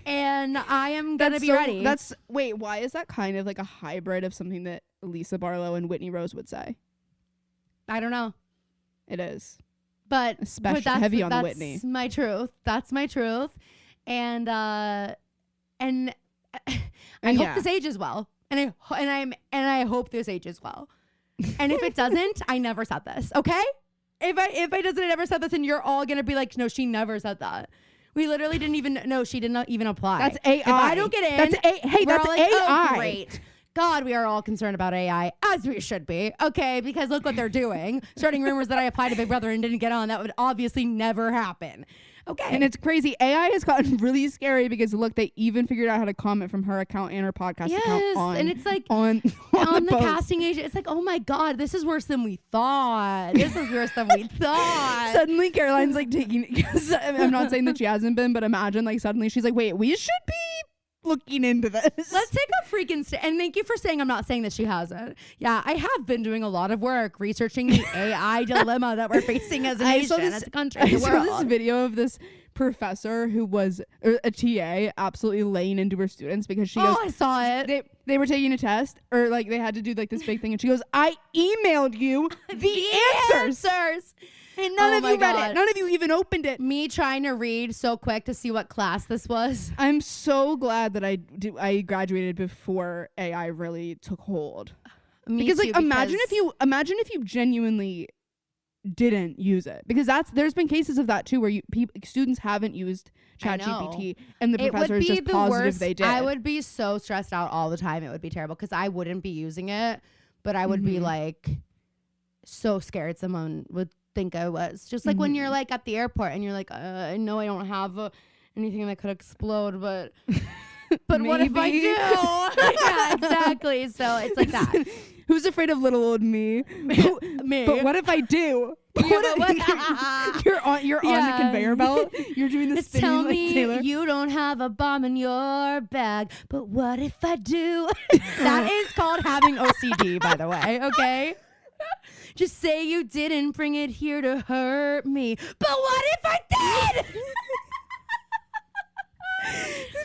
And I am gonna be ready. Wait, why is that kind of like a hybrid of something that Lisa Barlow and Whitney Rose would say? I don't know. It is. But especially heavy on the Whitney. That's my truth. That's my truth. And And I hope this ages well. And I hope this ages well. And if it doesn't, I never said this. Okay? If I doesn't, I never said this, and you're all gonna be like, no, she never said that. We literally didn't even know. She did not even apply. That's AI. If I don't get in, that's AI. Oh, great. God, we are all concerned about AI, as we should be. Okay, because look what they're doing. Starting rumors that I applied to Big Brother and didn't get on. That would obviously never happen. Okay. And it's crazy. AI has gotten really scary because look, they even figured out how to comment from her account and her podcast account on. And it's like on the casting agent. It's like, oh my God, this is worse than we thought. This is worse than we thought. Suddenly Caroline's like taking, I'm not saying that she hasn't been, but imagine like suddenly she's like, wait, we should be looking into this. Let's take a freaking and thank you for saying I'm not saying that she hasn't. Yeah, I have been doing a lot of work researching the AI dilemma that we're facing as a nation, as a country. I saw this video of this professor who was a TA absolutely laying into her students because she goes, I saw it. They were taking a test or like they had to do like this big thing and she goes, I emailed you the answers. And none of you read it. None of you even opened it. Me trying to read so quick to see what class this was. I'm so glad that I graduated before AI really took hold. Because imagine if you genuinely didn't use it, because there's been cases of that too where students haven't used ChatGPT and the professor is just positive they did. I would be so stressed out all the time. It would be terrible because I wouldn't be using it, but I would be like so scared someone would think I was. Just like when you're like at the airport and you're like, I know I don't have anything that could explode, but what if I do? Yeah, exactly. So it's like that. Who's afraid of little old me? Me. But what if I do? You're on the conveyor belt. You're doing this. Tell me you don't have a bomb in your bag, but what if I do? That is called having OCD, by the way. Okay. Just say you didn't bring it here to hurt me, but what if I did?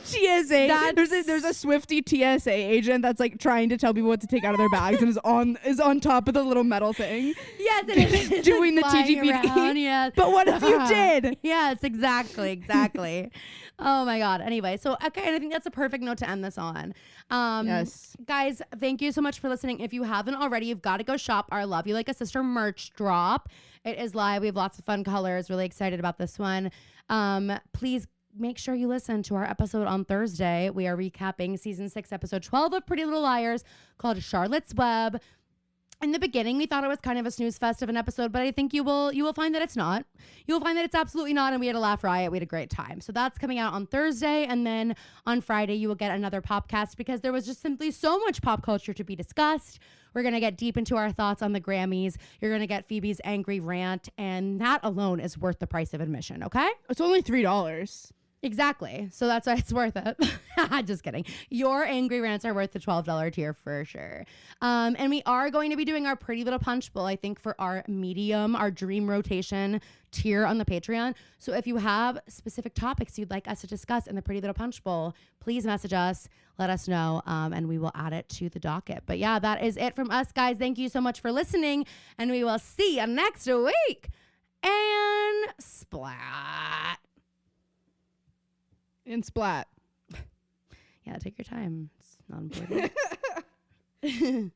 TSA. There's a Swifty TSA agent that's like trying to tell people what to take out of their bags and is on top of the little metal thing. Yes, and it's doing the like TGPD. Yes. But what if you did? Yes, exactly. Oh my God. Anyway, so okay, and I think that's a perfect note to end this on. Yes. Guys, thank you so much for listening. If you haven't already, you've got to go shop our Love You Like a Sister merch drop. It is live. We have lots of fun colors. Really excited about this one. Please make sure you listen to our episode on Thursday. We are recapping season 6, episode 12 of Pretty Little Liars, called Charlotte's Web. In the beginning, we thought it was kind of a snooze fest of an episode, but I think you will find that it's not. You will find that it's absolutely not, and we had a laugh riot. We had a great time. So that's coming out on Thursday, and then on Friday, you will get another popcast because there was just simply so much pop culture to be discussed. We're going to get deep into our thoughts on the Grammys. You're going to get Phoebe's angry rant, and that alone is worth the price of admission, okay? It's only $3. Exactly. So that's why it's worth it. Just kidding. Your angry rants are worth the $12 tier for sure. And we are going to be doing our Pretty Little Punch Bowl, I think, for our medium, our dream rotation tier on the Patreon. So if you have specific topics you'd like us to discuss in the Pretty Little Punch Bowl, please message us, let us know, and we will add it to the docket. But yeah, that is it from us, guys. Thank you so much for listening, and we will see you next week. And splat. And splat. Yeah, take your time. It's not important.